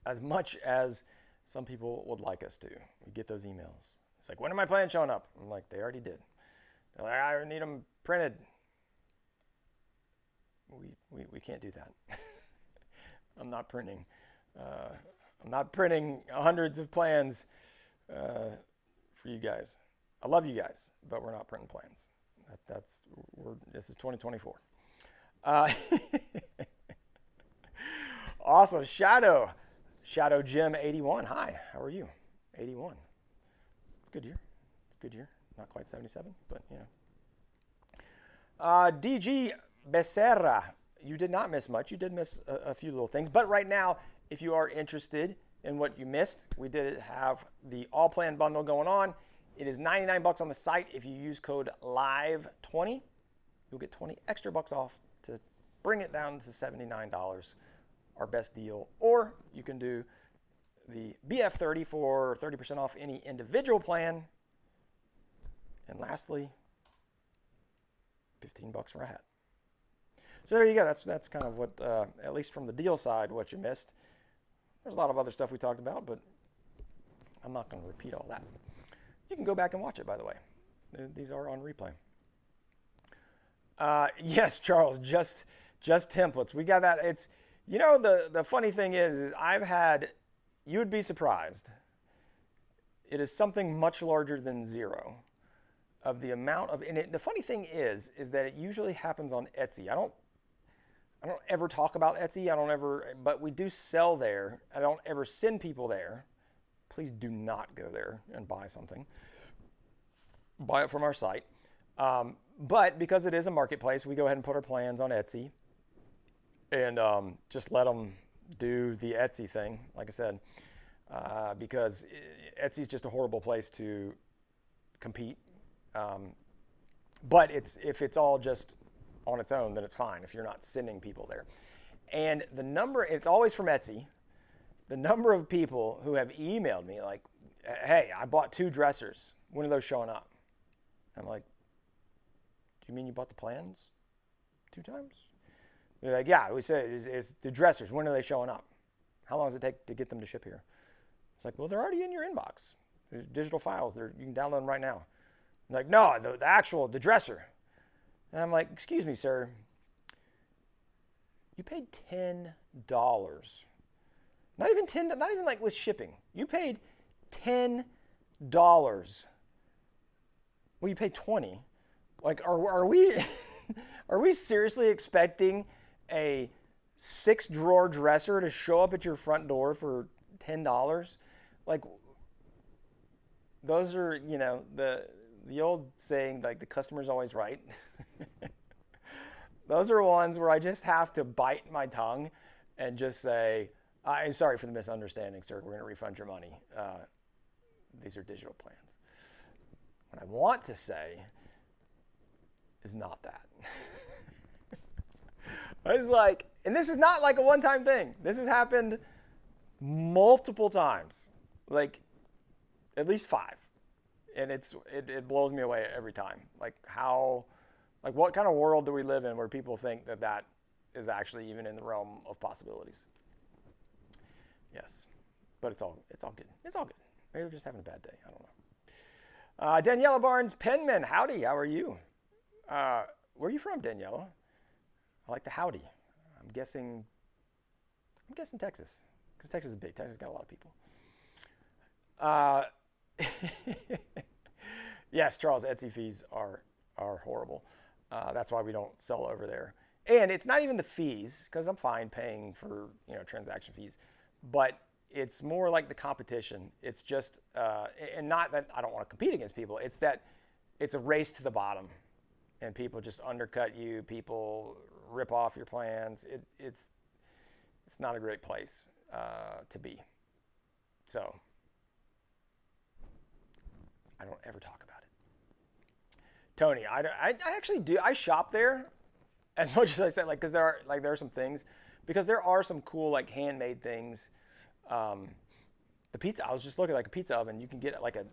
as much as some people would like us to. We get those emails. It's like, when are my plans showing up? I'm like, they already did. They're like, I need them printed. We can't do that. I'm not printing. I'm not printing hundreds of plans for you guys. I love you guys, but we're not printing plans. This is 2024. Awesome. Shadow Jim 81. Hi, how are you? 81. It's a good year. Not quite 77, but DG Becerra, you did not miss much. You did miss a few little things. But right now, if you are interested in what you missed, we did have the all plan bundle going on. It is $99 on the site. If you use code LIVE20, you'll get 20 extra bucks off to bring it down to $79, our best deal. Or you can do the BF30 for 30% off any individual plan. And lastly, $15 for a hat. So there you go. That's kind of what, at least from the deal side, what you missed. There's a lot of other stuff we talked about, but I'm not going to repeat all that. You can go back and watch it, by the way. These are on replay. Yes, Charles, just templates. We got that. It's, the funny thing is I've had, you would be surprised. It is something much larger than zero of the amount of, the funny thing is that it usually happens on Etsy. I don't ever talk about Etsy. But we do sell there. I don't ever send people there. Please do not go there and buy something. Buy it from our site. But because it is a marketplace, we go ahead and put our plans on Etsy and just let them do the Etsy thing, like I said, because Etsy is just a horrible place to compete. But if it's all just on its own, then it's fine if you're not sending people there. And the number, it's always from Etsy, the number of people who have emailed me like, hey, I bought 2 dressers. When are those showing up? I'm like, do you mean you bought the plans 2 times? They're like, yeah, we said it's the dressers. When are they showing up? How long does it take to get them to ship here? It's like, well, they're already in your inbox. There's digital files. You can download them right now. I'm like, no, the dresser. And I'm like, excuse me, sir. You paid $10. Not even $10, not even like with shipping. You paid $10. Well, you paid $20. Like, are we are we seriously expecting a 6-drawer dresser to show up at your front door for $10? Like, those are, the old saying, like, the customer's always right. Those are ones where I just have to bite my tongue and just say, I'm sorry for the misunderstanding, sir. We're going to refund your money. These are digital plans. What I want to say is not that. I was like, and this is not like a one-time thing. This has happened multiple times, like at least 5. And it blows me away every time. Like what kind of world do we live in where people think that is actually even in the realm of possibilities? Yes, but it's all good. It's all good. Maybe we're just having a bad day. I don't know. Daniela Barnes Penman, howdy. How are you? Where are you from, Daniela? I like the howdy. I'm guessing Texas, because Texas is big. Texas got a lot of people. Yes, Charles, Etsy fees are horrible. That's why we don't sell over there. And it's not even the fees, because I'm fine paying for transaction fees, but it's more like the competition. It's just, and not that I don't want to compete against people. It's that it's a race to the bottom, and people just undercut you. People rip off your plans. It's not a great place to be. So I don't ever talk about it. Tony, I actually do. I shop there as much as I said, because there are some things, because there are some cool like handmade things. The pizza, I was just looking at like a pizza oven. You can get like a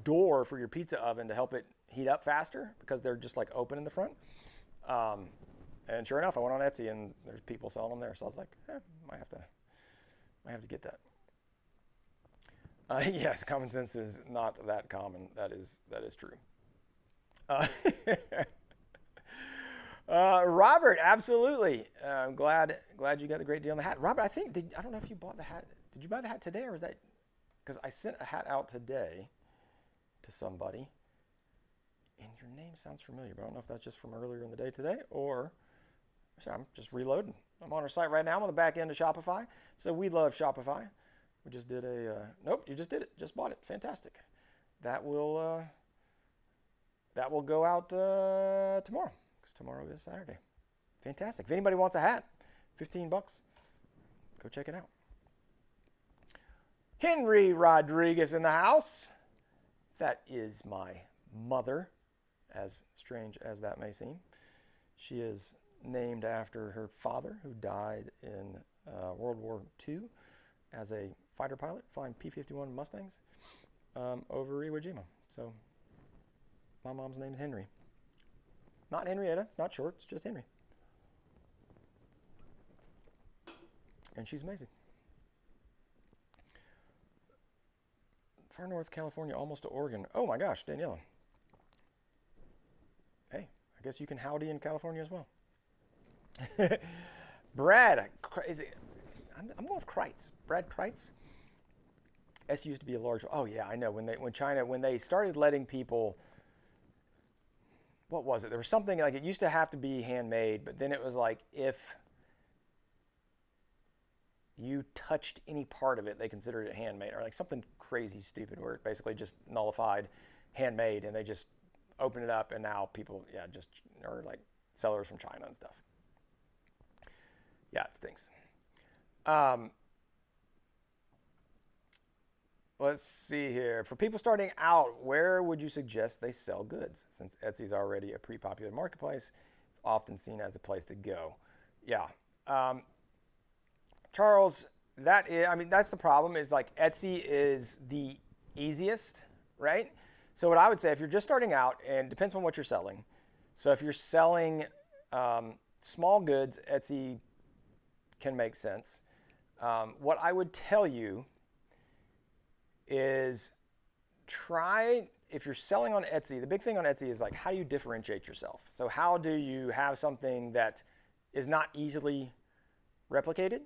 door for your pizza oven to help it heat up faster, because they're just like open in the front. And sure enough, I went on Etsy and there's people selling them there. So I was like, might have to get that. Yes, common sense is not that common. That is true. Robert, absolutely. I'm glad you got the great deal on the hat. Robert, I don't know if you bought the hat. Did you buy the hat today, or was that, because I sent a hat out today to somebody, and your name sounds familiar, but I don't know if that's just from earlier in the day today, or sorry, I'm just reloading. I'm on our site right now. I'm on the back end of Shopify. So we love Shopify. We just did nope, you just did it. Just bought it. Fantastic. That will go out tomorrow, because tomorrow is Saturday. Fantastic. If anybody wants a hat, $15. Go check it out. Henry Rodriguez in the house. That is my mother, as strange as that may seem. She is named after her father, who died in World War II as a fighter pilot flying P-51 Mustangs over Iwo Jima. So my mom's name is Henry. Not Henrietta. It's not short. It's just Henry. And she's amazing. Far north California, almost to Oregon. Oh my gosh, Daniela. guess you can howdy in California as well. Brad, I'm going with Kreitz. Brad Kreitz. S used to be a large. Oh yeah, I know. When they started letting people, what was it? There was something like it used to have to be handmade, but then it was like if you touched any part of it, they considered it handmade, or like something crazy stupid where it basically just nullified handmade, and they just opened it up, and now people, just are like sellers from China and stuff. Yeah, it stinks. Let's see here. For people starting out, where would you suggest they sell goods? Since Etsy's already a pretty popular marketplace, it's often seen as a place to go. Yeah. Charles, that's the problem, is like Etsy is the easiest, right? So what I would say, if you're just starting out, and depends on what you're selling. So if you're selling small goods, Etsy can make sense. What I would tell you is if you're selling on Etsy, the big thing on Etsy is like, how do you differentiate yourself? So how do you have something that is not easily replicated,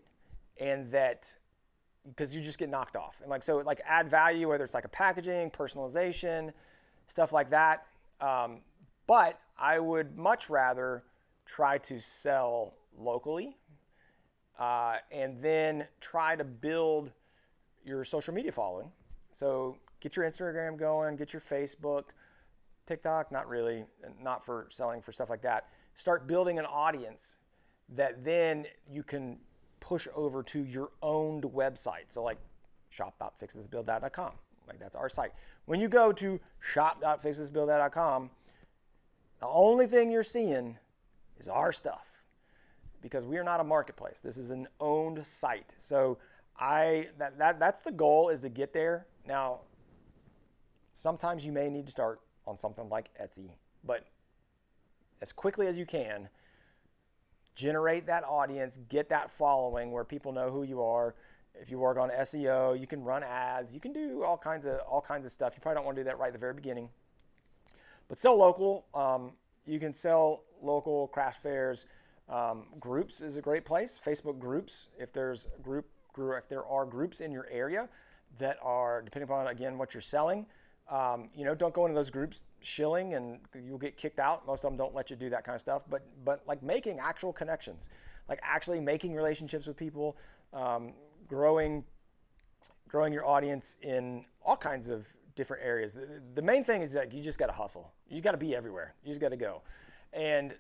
and that, because you just get knocked off, and like add value, whether it's like a packaging, personalization, stuff like that. But I would much rather try to sell locally, and then try to build your social media following. So get your Instagram going, get your Facebook, TikTok, not really, not for selling, for stuff like that. Start building an audience that then you can push over to your owned website. So like shop.fixthisbuild.com, like that's our site. When you go to shop.fixthisbuild.com, the only thing you're seeing is our stuff, because we are not a marketplace. This is an owned site. So that's the goal, is to get there. Now, sometimes you may need to start on something like Etsy, but as quickly as you can, generate that audience, get that following where people know who you are. If you work on SEO, you can run ads, you can do all kinds of stuff. You probably don't want to do that right at the very beginning. But sell local. You can sell local craft fairs. Groups is a great place. Facebook groups, if there are groups in your area that are, depending upon, again, what you're selling, don't go into those groups shilling, and you'll get kicked out. Most of them don't let you do that kind of stuff. But like making actual connections, like actually making relationships with people, growing your audience in all kinds of different areas. The main thing is that you just got to hustle. You just got to be everywhere. You just got to go. And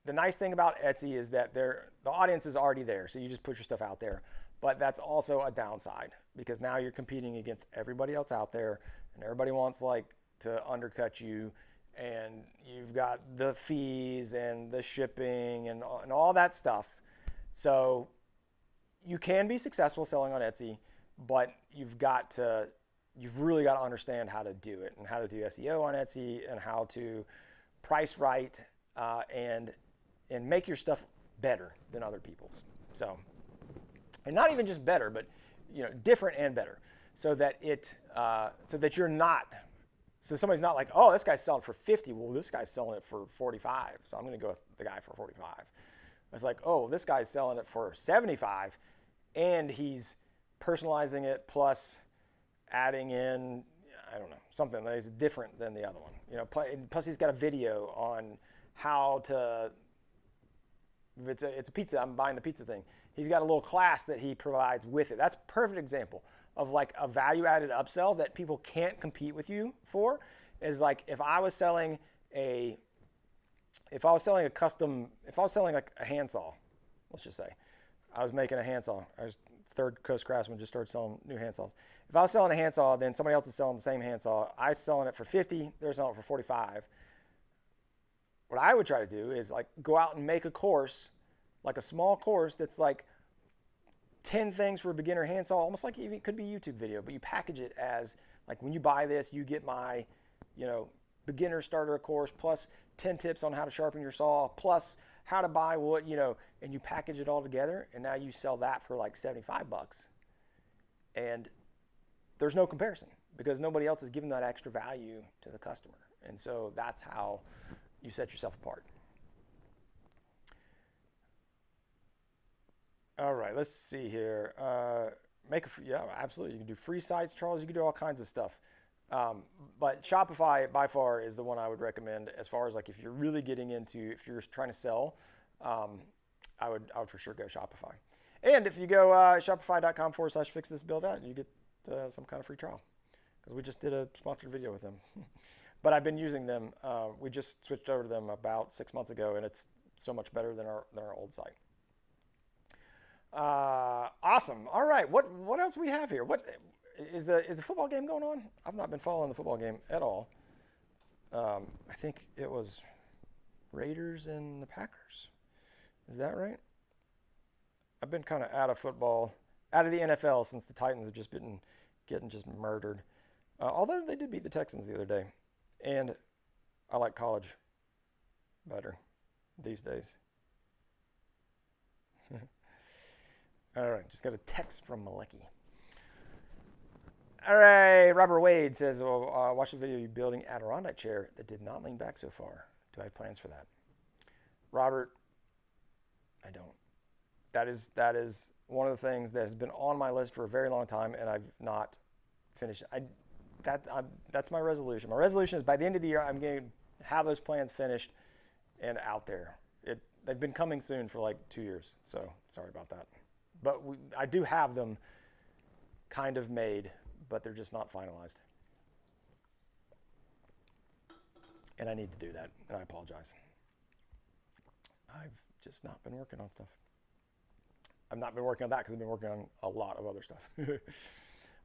the nice thing about Etsy is that the audience is already there, so you just put your stuff out there. But that's also a downside, because now you're competing against everybody else out there, and everybody wants to undercut you, and you've got the fees and the shipping and all that stuff. So you can be successful selling on Etsy, but you've really got to understand how to do it, and how to do SEO on Etsy, and how to price right, and make your stuff better than other people's. So, and not even just better, but different and better, so that you're not, so somebody's not like, oh, this guy's selling for 50. Well, this guy's selling it for 45, so I'm going to go with the guy for 45. It's like, oh, this guy's selling it for 75, and he's personalizing it plus adding in, I don't know, something that is different than the other one. Plus he's got a video on how to, if it's a pizza, I'm buying the pizza thing. He's got a little class that he provides with it. That's a perfect example of like a value-added upsell that people can't compete with you for. Is like if I was selling a handsaw, let's just say, I was making a handsaw. Third Coast Craftsman just started selling new handsaws. If I was selling a handsaw, then somebody else is selling the same handsaw. I'm selling it for 50, they're selling it for 45. What I would try to do is like go out and make a course, like a small course that's like 10 things for a beginner handsaw, almost like it could be a YouTube video, but you package it as like, when you buy this, you get my, beginner starter course plus 10 tips on how to sharpen your saw, plus how to buy what, and you package it all together, and now you sell that for like $75. And there's no comparison, because nobody else is giving that extra value to the customer. And so that's how you set yourself apart. All right, let's see here. Yeah, absolutely. You can do free sites, Charles. You can do all kinds of stuff. But Shopify by far is the one I would recommend as far as like if you're really getting into, if you're trying to sell, I would for sure go Shopify. And if you go shopify.com/fix this build out, you get some kind of free trial because we just did a sponsored video with them. But I've been using them. We just switched over to them about 6 months ago, and it's so much better than our old site. Awesome. All right. What else we have here? What is the football game going on? I've not been following the football game at all. I think it was Raiders and the Packers. Is that right? I've been kind of out of football, out of the NFL since the Titans have just been getting just murdered. Although they did beat the Texans the other day, and I like college better these days. All right, just got a text from Maleki. All right, Robert Wade says, watch the video of you building Adirondack chair that did not lean back so far. Do I have plans for that? Robert, I don't. That is one of the things that has been on my list for a very long time, and I've not finished. That's my resolution. My resolution is by the end of the year, I'm going to have those plans finished and out there. They've been coming soon for like 2 years, so sorry about that. But I do have them kind of made, but they're just not finalized. And I need to do that, and I apologize. I've just not been working on stuff. I've not been working on that because I've been working on a lot of other stuff.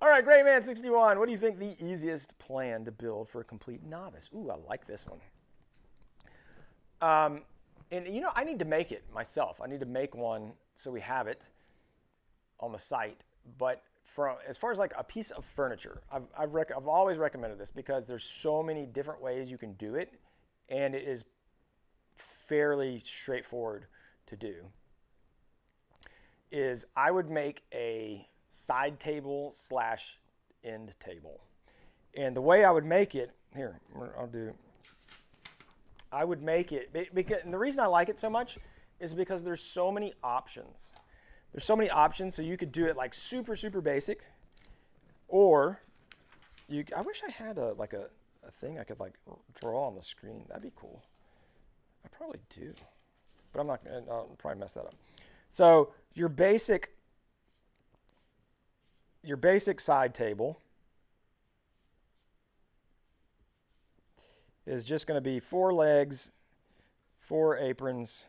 All right, Great Man 61. What do you think the easiest plan to build for a complete novice? Ooh, I like this one. And you know, I need to make it myself. I need to make one so we have it on the site. But as far as like a piece of furniture, I've always recommended this because there's so many different ways you can do it, and it is fairly straightforward to do. Is I would make a side table / end table. And the way I would make it, here, I would make it, because, and the reason I like it so much is because there's so many options. There's so many options, so you could do it like super, super basic, or I wish I had a thing I could like draw on the screen. That'd be cool. I probably do, but I'll probably mess that up. So your basic side table is just going to be 4 legs, 4 aprons,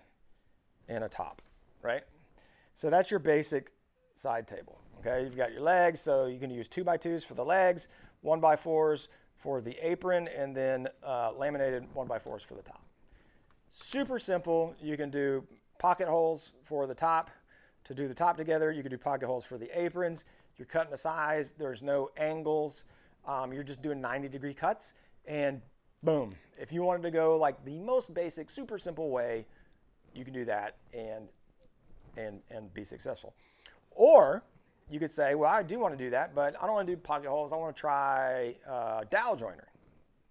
and a top, right? So that's your basic side table, okay? You've got your legs, so you can use 2x2s for the legs, 1x4s for the apron, and then laminated 1x4s for the top. Super simple. You can do pocket holes for the top to do the top together. You can do pocket holes for the aprons. You're cutting the size. There's no angles. You're just doing 90-degree cuts, and boom. If you wanted to go like the most basic, super simple way, you can do that and be successful. Or you could say, well, I do want to do that, but I don't want to do pocket holes. I want to try dowel joiner.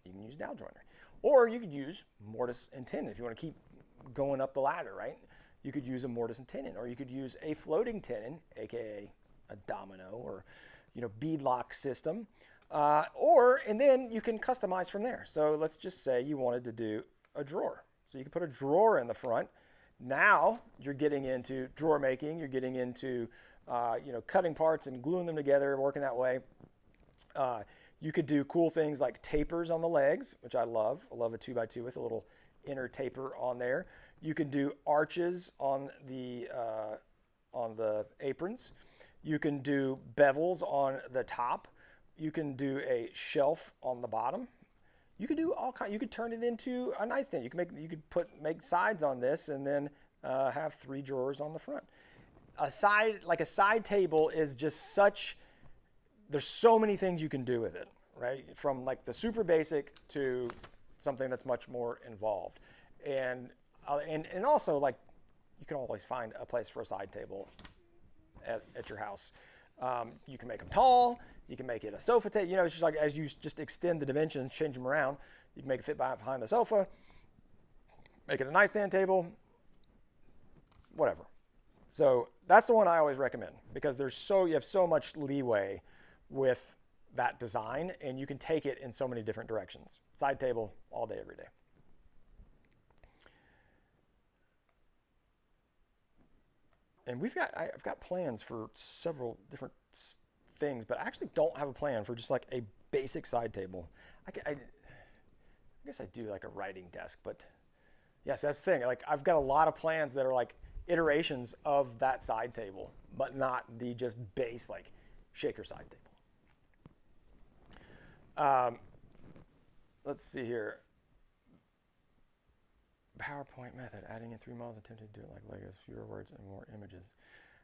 You can use dowel joiner. Or you could use mortise and tenon if you want to keep going up the ladder, right? You could use a mortise and tenon, or you could use a floating tenon, aka a domino or beadlock system. And then you can customize from there. So let's just say you wanted to do a drawer. So you can put a drawer in the front. Now you're getting into drawer making. You're getting into cutting parts and gluing them together, working that way. You could do cool things like tapers on the legs, which I love. I love a 2x2 with a little inner taper on there. You can do arches on the aprons. You can do bevels on the top. You can do a shelf on the bottom. You could do all kinds. You could turn it into a nightstand. You could make sides on this, and then have 3 drawers on the front. A side table is just such. There's so many things you can do with it, right? From like the super basic to something that's much more involved, and also like you can always find a place for a side table at your house. You can make them tall. You can make it a sofa table. It's just like as you just extend the dimensions, change them around, you can make it fit behind the sofa. make it a nightstand table, whatever. So that's the one I always recommend because you have so much leeway with that design, and you can take it in so many different directions. Side table all day, every day. And I've got plans for several different things, but I actually don't have a plan for just like a basic side table. I guess I do like a writing desk, but yes, that's the thing. Like I've got a lot of plans that are like iterations of that side table, but not the just base like shaker side table. Let's see here. PowerPoint method, adding in 3 models, attempting to do it like Legos, fewer words and more images.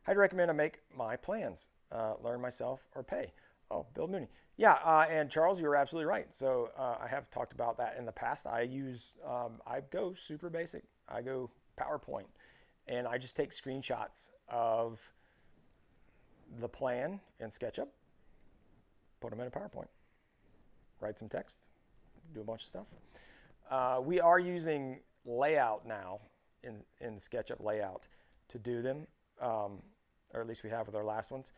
I'd recommend I make my plans, learn myself or pay. Oh, Bill Mooney. Yeah, and Charles, you were absolutely right. So I have talked about that in the past. I go super basic. I go PowerPoint, and I just take screenshots of the plan in SketchUp, put them in a PowerPoint, write some text, do a bunch of stuff. We are using layout now in SketchUp layout to do them, or at least we have with our last ones,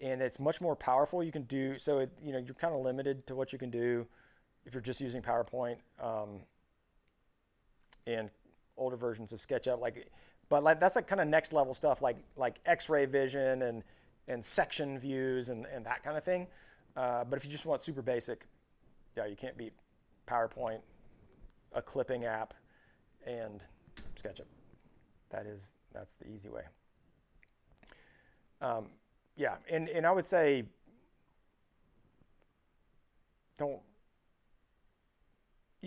and it's much more powerful. You can do so. You're kind of limited to what you can do if you're just using PowerPoint and older versions of SketchUp. But that's like kind of next level stuff, like X-ray vision and section views and that kind of thing. But if you just want super basic, yeah, you can't beat PowerPoint, a clipping app, and SketchUp. That's the easy way. Yeah, and I would say you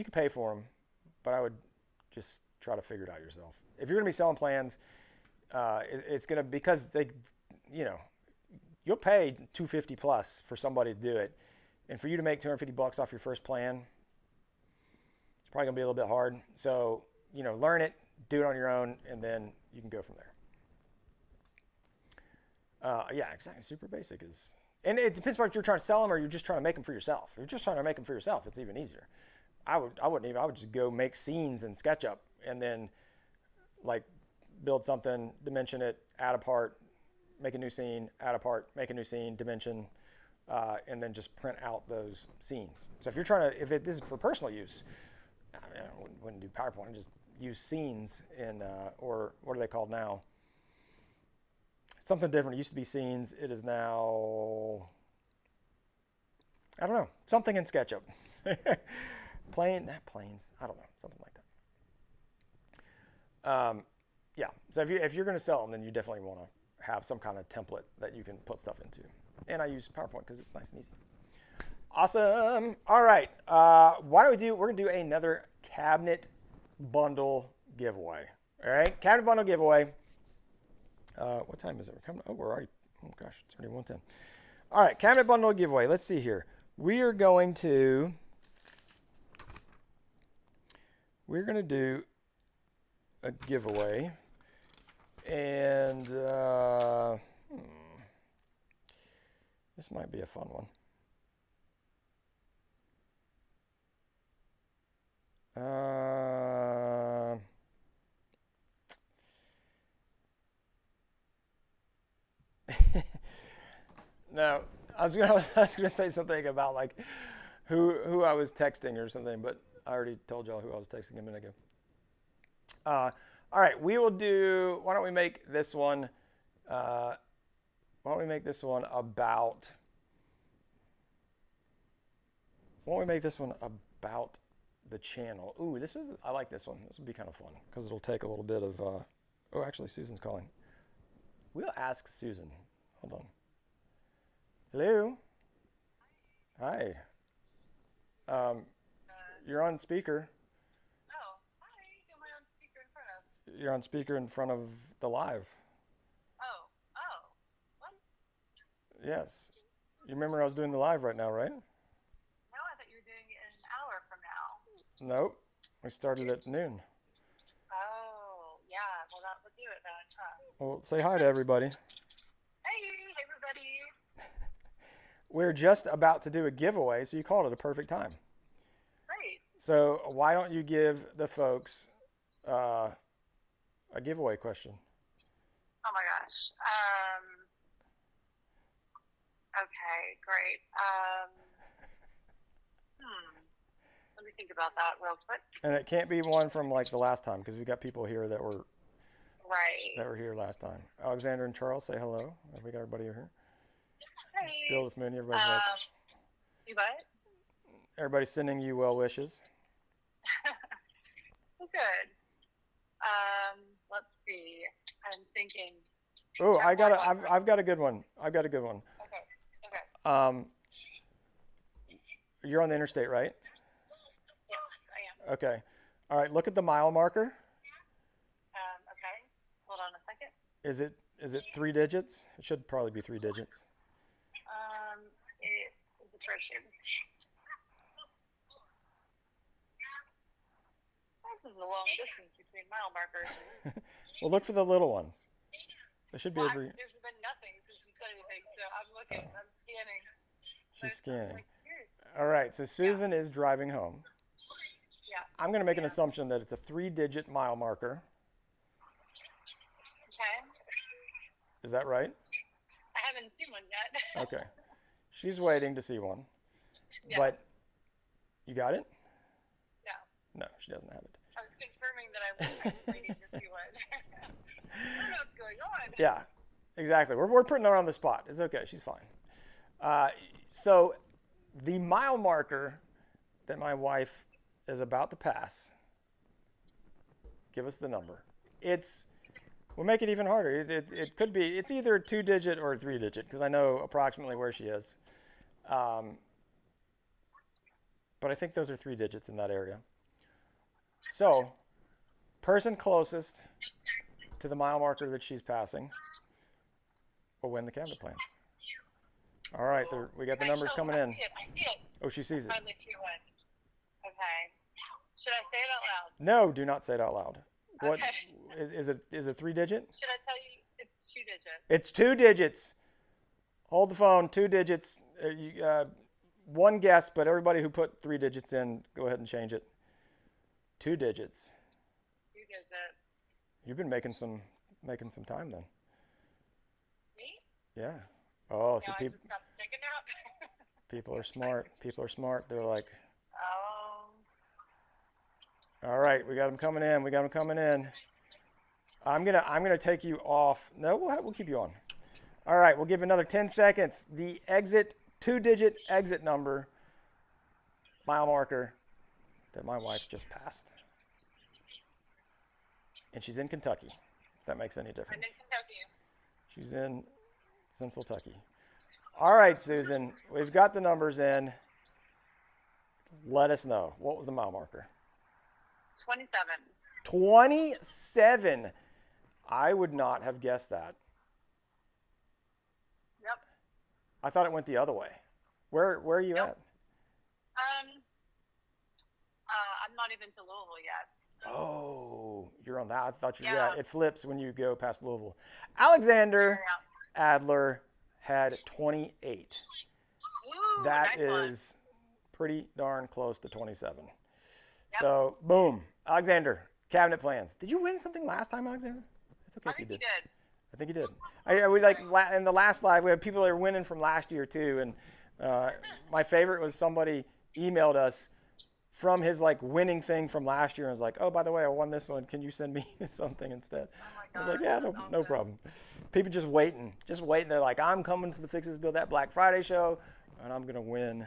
can pay for them, but I would just try to figure it out yourself. If you're going to be selling plans, it's going to, because you'll pay $250 plus for somebody to do it, and for you to make $250 off your first plan, it's probably going to be a little bit hard. So learn it, do it on your own, and then you can go from there. Yeah, exactly. Super basic is, and it depends on if you're trying to sell them or you're just trying to make them for yourself. If you're just trying to make them for yourself, it's even easier. I would just go make scenes in SketchUp and then like build something, dimension it, add a part, make a new scene, add a part, make a new scene, dimension, and then just print out those scenes. So if you're if this is for personal use, I wouldn't do PowerPoint. Just use scenes in, or what are they called now? Something different. It used to be scenes. It is now, I don't know, something in SketchUp. Planes. I don't know, something like that. Yeah. So if you're going to sell them, then you definitely want to have some kind of template that you can put stuff into. And I use PowerPoint because it's nice and easy. Awesome. All right. We're going to do another cabinet bundle giveaway. All right. Cabinet bundle giveaway. What time is it? We're already, oh gosh, it's already 1:10. All right. Cabinet bundle giveaway. Let's see here. We're going to do a giveaway, and this might be a fun one. No, I was gonna say something about like who I was texting or something, but I already told y'all who I was texting a minute ago. All right, we will do. Why don't we make this one? Why don't we make this one about? Why don't we make this one about the channel? Ooh, I like this one. This will be kind of fun because it'll take a little bit of. Oh, actually, Susan's calling. We'll ask Susan. Hold on. Hello. Hi. You're on speaker. Oh, hi. Who am I on speaker in front of? You're on speaker in front of the live. Oh, what? Yes. You remember I was doing the live right now, right? No, I thought you were doing it in an hour from now. Nope. We started at noon. Oh, yeah. Well, let's do it then. Huh? Well, say hi to everybody. Hey, everybody. We're just about to do a giveaway, so you called it a perfect time. Great. So why don't you give the folks a giveaway question. Oh my gosh. Okay, great. Let me think about that real quick. And it can't be one from like the last time because we got people here that were Right. here last time. Alexander and Charles, say hello. We got everybody here. Hey. Bill with Mooney, everybody's You what? everybody's sending you well wishes. Well, good. Let's see. I'm thinking. Oh, I've got a good one. I've got a good one. Okay. You're on the interstate, right? Yes, I am. Okay. All right. Look at the mile marker. Okay. Hold on a second. Is it 3 digits? It should probably be 3 digits. It is approaching. This is a long distance between mile markers. Well, look for the little ones. There should be Well, a 3. there's been nothing since you said anything, so I'm looking. I'm scanning. She's But, scanning. like, seriously. All right. So Susan is driving home. Yeah. I'm going to make an assumption that it's a 3-digit mile marker. Okay. Is that right? I haven't seen one yet. Okay. She's waiting to see one. Yes. But you got it? No. No, she doesn't have it. I was confirming that I'm waiting to see one. I don't know what's going on. Yeah, exactly. We're putting her on the spot. It's okay. She's fine. So the mile marker that my wife is about to pass, give us the number. We'll make it even harder. It could be, it's either a 2-digit or a 3-digit because I know approximately where she is. But I think those are 3 digits in that area. So, person closest to the mile marker that she's passing will win the cabinet plans. All right, we got the numbers coming in. I see it. Oh, she sees it. Finally see one. Okay. Should I say it out loud? No, do not say it out loud. What Okay. is it? Is it 3-digit? Should I tell you it's 2 digits? It's 2 digits. Hold the phone. 2 digits. One guess, but everybody who put 3 digits in, go ahead and change it. 2 digits. 2 digits. You've been making some time then. Me? Yeah. Oh, so No, I just got to take a nap. people are smart. People are smart. They're like, Oh. all right, we got them coming in. We got them coming in. I'm gonna take you off. No, we'll keep you on. All right, we'll give another 10 seconds. The exit 2-digit exit number, mile marker that my wife just passed, and she's in Kentucky. If that makes any difference. I'm in Kentucky. She's in Central Kentucky. All right, Susan, we've got the numbers in. Let us know. What was the mile marker? 27. 27. I would not have guessed that. Yep. I thought it went the other way. Where are you Nope. at? I'm not even to Louisville yet. Oh, you're on that. I thought you. Yeah. Yeah, it flips when you go past Louisville. Alexander Yeah. Adler had 28. Ooh, That nice one. is pretty darn close to 27. Yep. So, boom. Alexander, cabinet plans. Did you win something last time, Alexander? It's okay I if you think did. you did. I think you did. We in the last live, we had people that were winning from last year too. And my favorite was somebody emailed us from his winning thing from last year and was like, oh, by the way, I won this one. Can you send me something instead? Oh my I was God, like, yeah, that's no awesome. problem. People just waiting. They're like, I'm coming to the Fix This Build That Black Friday show, and I'm going to win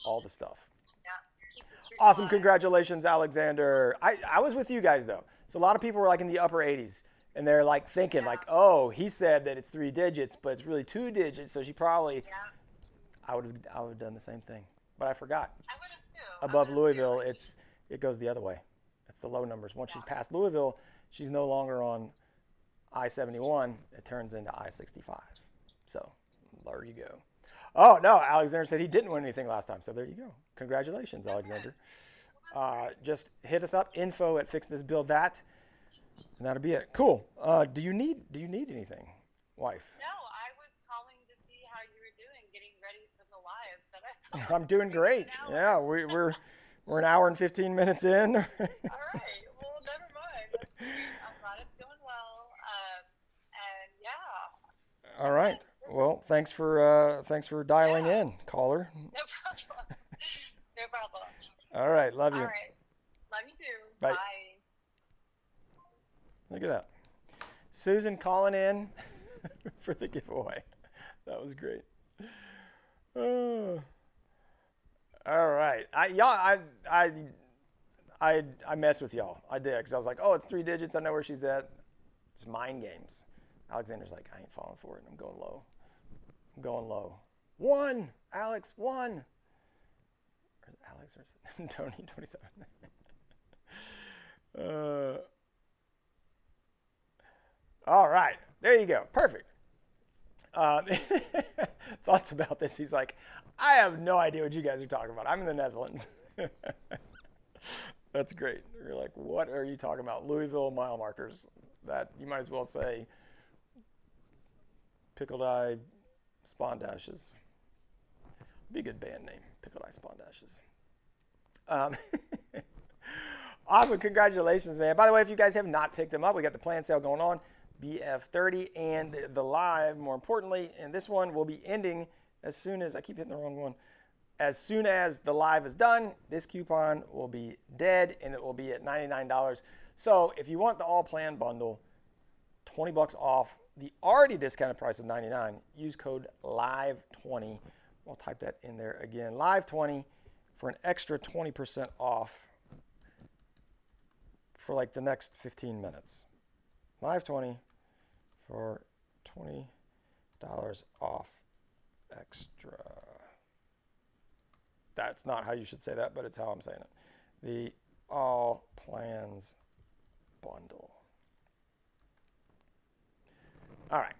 all the stuff. Yeah. Keep the streak Awesome. alive. Congratulations, Alexander. I was with you guys, though. So a lot of people were in the upper 80s, and they're thinking, oh, he said that it's 3 digits, but it's really 2 digits, so she probably, Yeah. I would have done the same thing. But I forgot. I would have too. Above Louisville, it goes the other way. It's the low numbers. Once she's past Louisville, she's no longer on I-71. It turns into I-65. So there you go. Oh, no, Alexander said he didn't win anything last time. So there you go. Congratulations, Alexander. Just hit us up, info@fixthisbuildthat, and that'll be it. Cool. Do you need anything, wife? No, I was calling to see how you were doing, getting ready for the live. That I thought I'm was doing gonna be great. an hour. Yeah, we're an hour and 15 minutes in. All right. Well, no, All right. Well, thanks for dialing Yeah. in, caller. No problem. No problem. All right. Love All you. right. Love you too. Bye. Bye. Look at that. Susan calling in for the giveaway. That was great. Oh. All right. I mess with y'all. I did because I was like, oh, it's 3 digits. I know where she's at. Just mind games. Alexander's like, I ain't falling for it. I'm going low. I'm going low. 1, Alex, 1. Or Alex or Tony, 27. All right, there you go. Perfect. Thoughts about this? He's like, I have no idea what you guys are talking about. I'm in the Netherlands. That's great. You're like, what are you talking about? Louisville mile markers. That you might as well say Pickled Eye Spondashes. Be a good band name, Pickled Eye Spondashes. Awesome, congratulations, man. By the way, if you guys have not picked them up, we got the plan sale going on, BF30, and the live, more importantly, and this one will be ending as soon as, I keep hitting the wrong one, as soon as the live is done, this coupon will be dead, and it will be at $99. So if you want the all plan bundle, $20 off the already discounted price of $99, use code LIVE20. I'll type that in there again, LIVE20, for an extra 20% off for like the next 15 minutes. LIVE20 for $20 off extra. That's not how you should say that, but it's how I'm saying it. The all plans bundle. All right.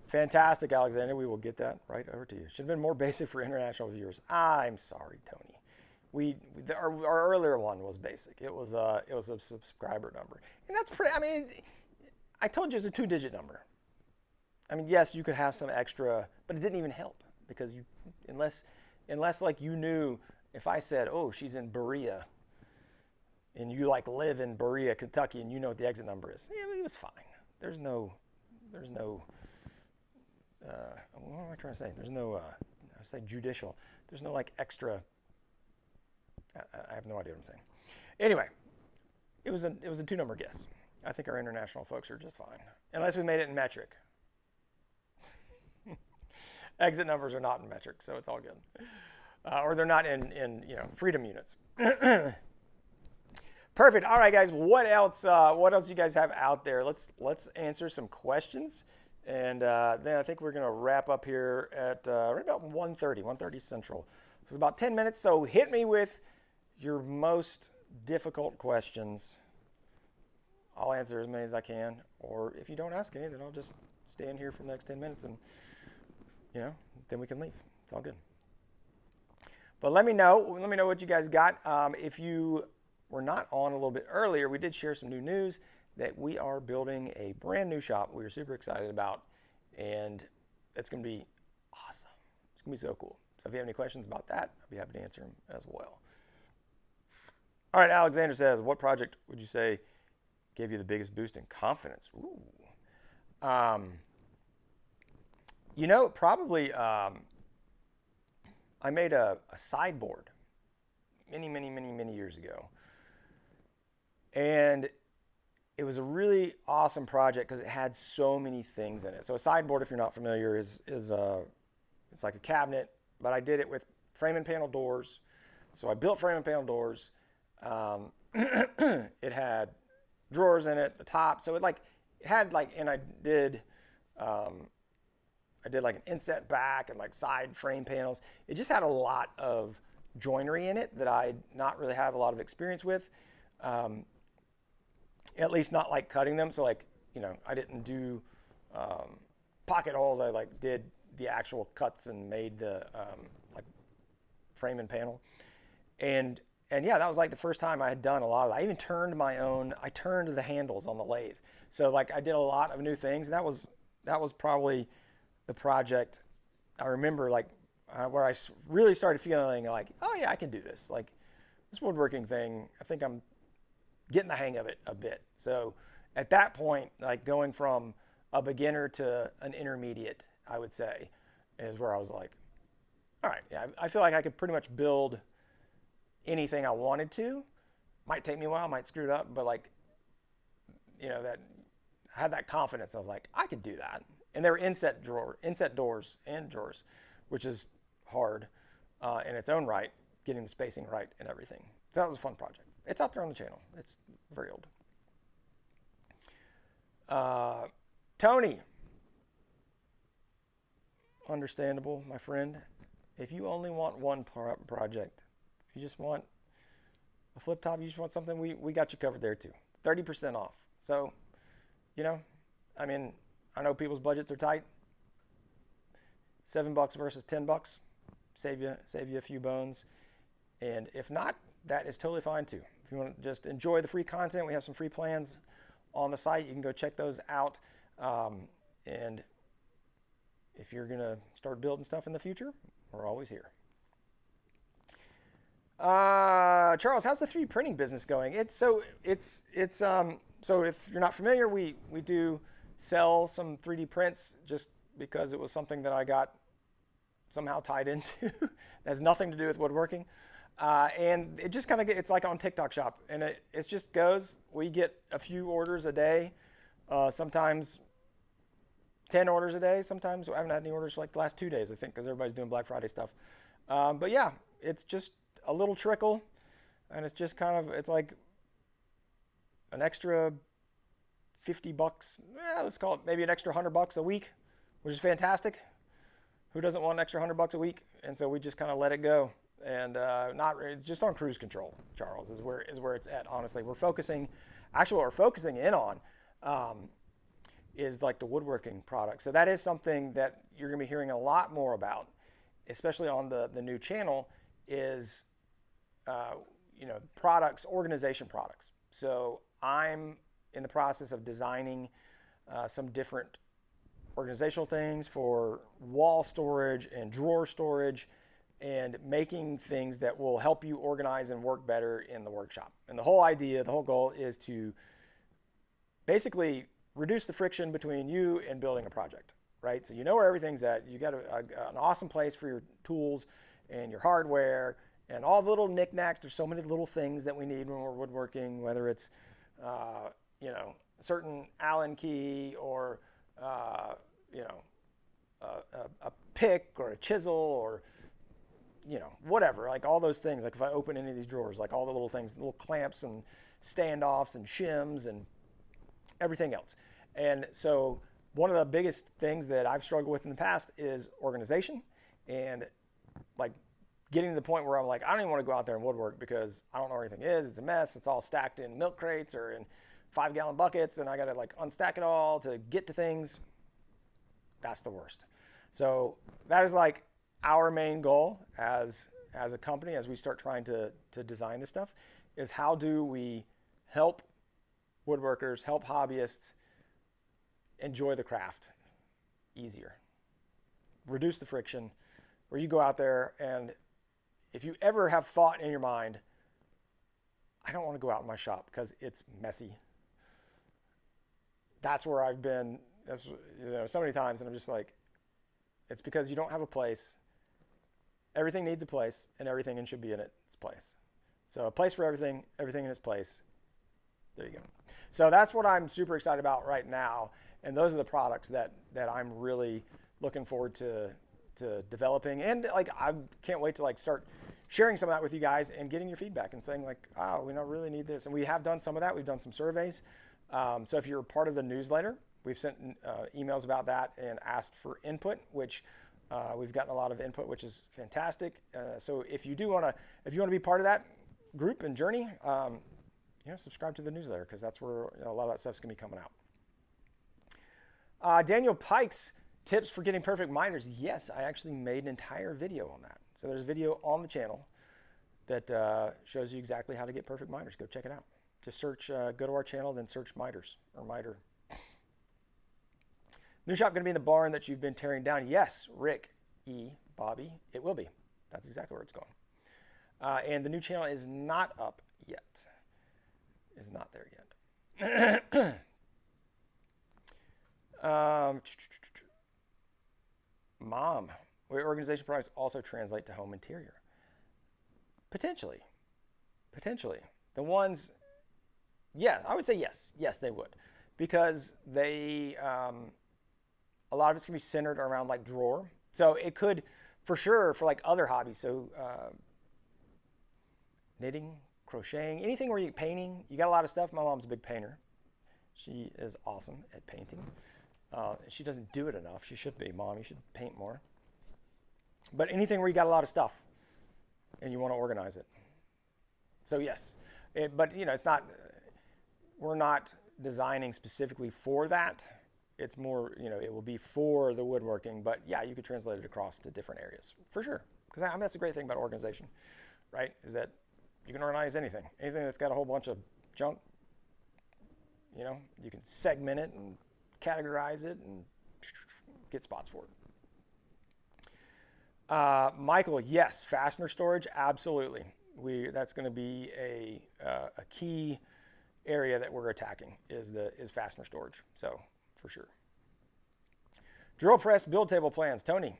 Fantastic, Alexander. We will get that right over to you. Should have been more basic for international viewers. I'm sorry, Tony. Our earlier one was basic. It was a subscriber number, and that's pretty. I mean, I told you it's a 2-digit number. I mean, yes, you could have some extra, but it didn't even help because unless like you knew, if I said, oh, she's in Berea, and you like live in Berea, Kentucky, and you know what the exit number is, yeah, it was fine. There's no. What am I trying to say? There's no. I say judicial. There's no like extra. I have no idea what I'm saying. Anyway, it was a 2-number guess. I think our international folks are just fine, unless we made it in metric. Exit numbers are not in metric, so it's all good. Or they're not in freedom units. Perfect. All right, guys. What else? What else do you guys have out there? Let's answer some questions, and then I think we're gonna wrap up here at right about 1:30 Central. This is about 10 minutes. So hit me with your most difficult questions. I'll answer as many as I can, or if you don't ask any, then I'll just stay in here for the next 10 minutes, and then we can leave. It's all good. But let me know what you guys got. If you were not on a little bit earlier, we did share some new news that we are building a brand new shop we're super excited about, and it's going to be awesome. It's going to be so cool. So if you have any questions about that, I'd be happy to answer them as well. All right, Alexander says, what project would you say gave you the biggest boost in confidence? Ooh. Probably I made a sideboard many years ago. And it was a really awesome project because it had so many things in it. So a sideboard, if you're not familiar, is it's like a cabinet, but I did it with frame and panel doors. So I built frame and panel doors. It had drawers in it, the top. So it had and I did like an inset back and like side frame panels. It just had a lot of joinery in it that I not really have a lot of experience with. At least not like cutting them. So I didn't do pocket holes. I did the actual cuts and made the frame and panel. And yeah, that was like the first time I had done a lot of that. I even turned the handles on the lathe. So I did a lot of new things. And that was probably the project I remember where I really started feeling like, oh yeah, I can do this. This woodworking thing, I think I'm getting the hang of it a bit. So at that point, going from a beginner to an intermediate, I would say, is where I was like, all right, yeah, I feel like I could pretty much build anything I wanted to. Might take me a while, might screw it up, but like, that I had that confidence. I was like, I could do that. And they were inset doors and drawers, which is hard in its own right, getting the spacing right and everything. So that was a fun project. It's out there on the channel. It's very old. Tony, understandable, my friend. If you only want one project, if you just want a flip top, you just want something, we got you covered there too. 30% off. So, I mean, I know people's budgets are tight. $7 versus $10, save you a few bones. And if not, that is totally fine too. If you want to just enjoy the free content, we have some free plans on the site. You can go check those out. And if you're going to start building stuff in the future, we're always here. Charles, how's the 3D printing business going? So if you're not familiar, we do sell some 3D prints just because it was something that I got somehow tied into. It has nothing to do with woodworking. And it just kind of it's like on TikTok Shop, and it just goes. We get a few orders a day, sometimes 10 orders a day. Sometimes I haven't had any orders for like the last 2 days, I think, because everybody's doing Black Friday stuff. But yeah, it's just a little trickle, and it's just it's like an extra $50. Let's call it maybe an extra $100 a week, which is fantastic. Who doesn't want an extra $100 a week? And so we just kind of let it go, and it's just on cruise control. Charles is where it's at. Honestly, what we're focusing in on is like the woodworking products. So that is something that you're going to be hearing a lot more about, especially on the new channel. Is products, organization products. So I'm in the process of designing some different organizational things for wall storage and drawer storage, and making things that will help you organize and work better in the workshop. And the whole goal is to basically reduce the friction between you and building a project, right? So you know where everything's at. You got an awesome place for your tools and your hardware and all the little knickknacks. There's so many little things that we need when we're woodworking, whether it's a certain Allen key or a pick or a chisel or whatever, like all those things. Like if I open any of these drawers, like all the little things, little clamps and standoffs and shims and everything else. And so one of the biggest things that I've struggled with in the past is organization, and like getting to the point where I'm like, I don't even want to go out there and woodwork because I don't know where anything is. It's a mess. It's all stacked in milk crates or in 5-gallon buckets, and I got to like unstack it all to get to things. That's the worst. So that is like our main goal as a company, as we start trying to design this stuff, is how do we help woodworkers, help hobbyists enjoy the craft easier, reduce the friction, where you go out there, and if you ever have thought in your mind, I don't want to go out in my shop because it's messy. That's where I've been so many times, and I'm just like, it's because you don't have a place. Everything needs a place, and everything should be in its place. So a place for everything in its place. There you go. So that's what I'm super excited about right now, and those are the products that I'm really looking forward to developing. And like I can't wait to like start sharing some of that with you guys and getting your feedback and saying like, oh, we don't really need this. And we have done some of that. We've done some surveys. So if you're part of the newsletter, we've sent emails about that and asked for input, which we've gotten a lot of input, which is fantastic. So if you want to be part of that group and journey, subscribe to the newsletter, because that's where a lot of that stuff's going to be coming out. Daniel Pike's tips for getting perfect miters. Yes, I actually made an entire video on that. So there's a video on the channel that shows you exactly how to get perfect miters. Go check it out. Just search, go to our channel, then search miters or miter. New shop going to be in the barn that you've been tearing down? Yes, Rick E. Bobby, it will be. That's exactly where it's going. And the new channel is not up yet. Is not there yet. Um, Mom, will your organization products also translate to home interior? Potentially. Potentially. The ones, yeah, I would say yes. Yes, they would. Because a lot of it's going to be centered around like drawer. So it could, for sure, for like other hobbies. So knitting, crocheting, anything where you painting, you got a lot of stuff. My mom's a big painter. She is awesome at painting. She doesn't do it enough. She should be. Mom, you should paint more. But anything where you got a lot of stuff and you want to organize it. So yes, but it's not, we're not designing specifically for that. It's more, it will be for the woodworking, but yeah, you could translate it across to different areas for sure. Because I mean, that's a great thing about organization, right? Is that you can organize anything that's got a whole bunch of junk, you can segment it and categorize it and get spots for it. Michael, yes, fastener storage, absolutely. That's going to be a key area that we're attacking is fastener storage. So for sure. Drill press build table plans, Tony.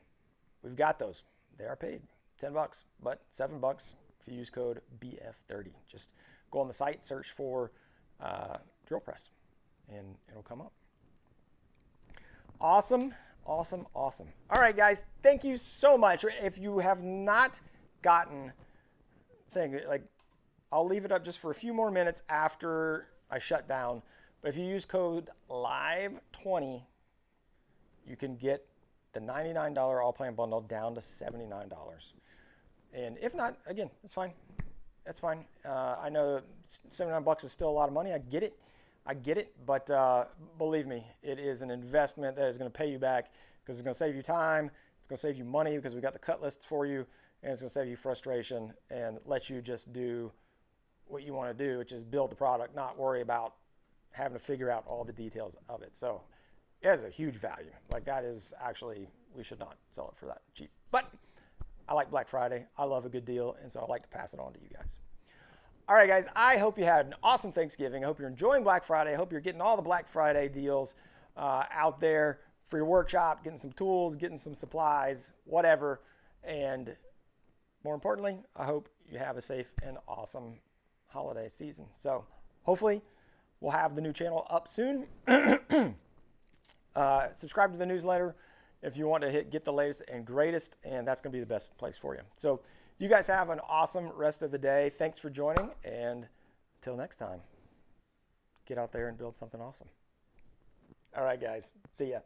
We've got those. They are paid $10, but $7 if you use code BF30. Just go on the site, search for drill press, and it'll come up. Awesome, awesome, awesome. All right, guys, thank you so much. If you have not gotten I'll leave it up just for a few more minutes after I shut down. But if you use code LIVE20, you can get the $99 all plan bundle down to $79. And if not, again, it's fine. That's fine. I know $79 is still a lot of money. I get it. But believe me, it is an investment that is going to pay you back because it's going to save you time. It's going to save you money because we got the cut lists for you. And it's going to save you frustration and let you just do what you want to do, which is build the product, not worry about having to figure out all the details of it. So it has a huge value. Like that is actually, we should not sell it for that cheap. But I like Black Friday. I love a good deal. And so I like to pass it on to you guys. All right, guys, I hope you had an awesome Thanksgiving. I hope you're enjoying Black Friday. I hope you're getting all the Black Friday deals out there for your workshop, getting some tools, getting some supplies, whatever. And more importantly, I hope you have a safe and awesome holiday season. So hopefully we'll have the new channel up soon. Subscribe to the newsletter if you want to get the latest and greatest, and that's going to be the best place for you. So you guys have an awesome rest of the day. Thanks for joining, and until next time, get out there and build something awesome. All right, guys. See ya.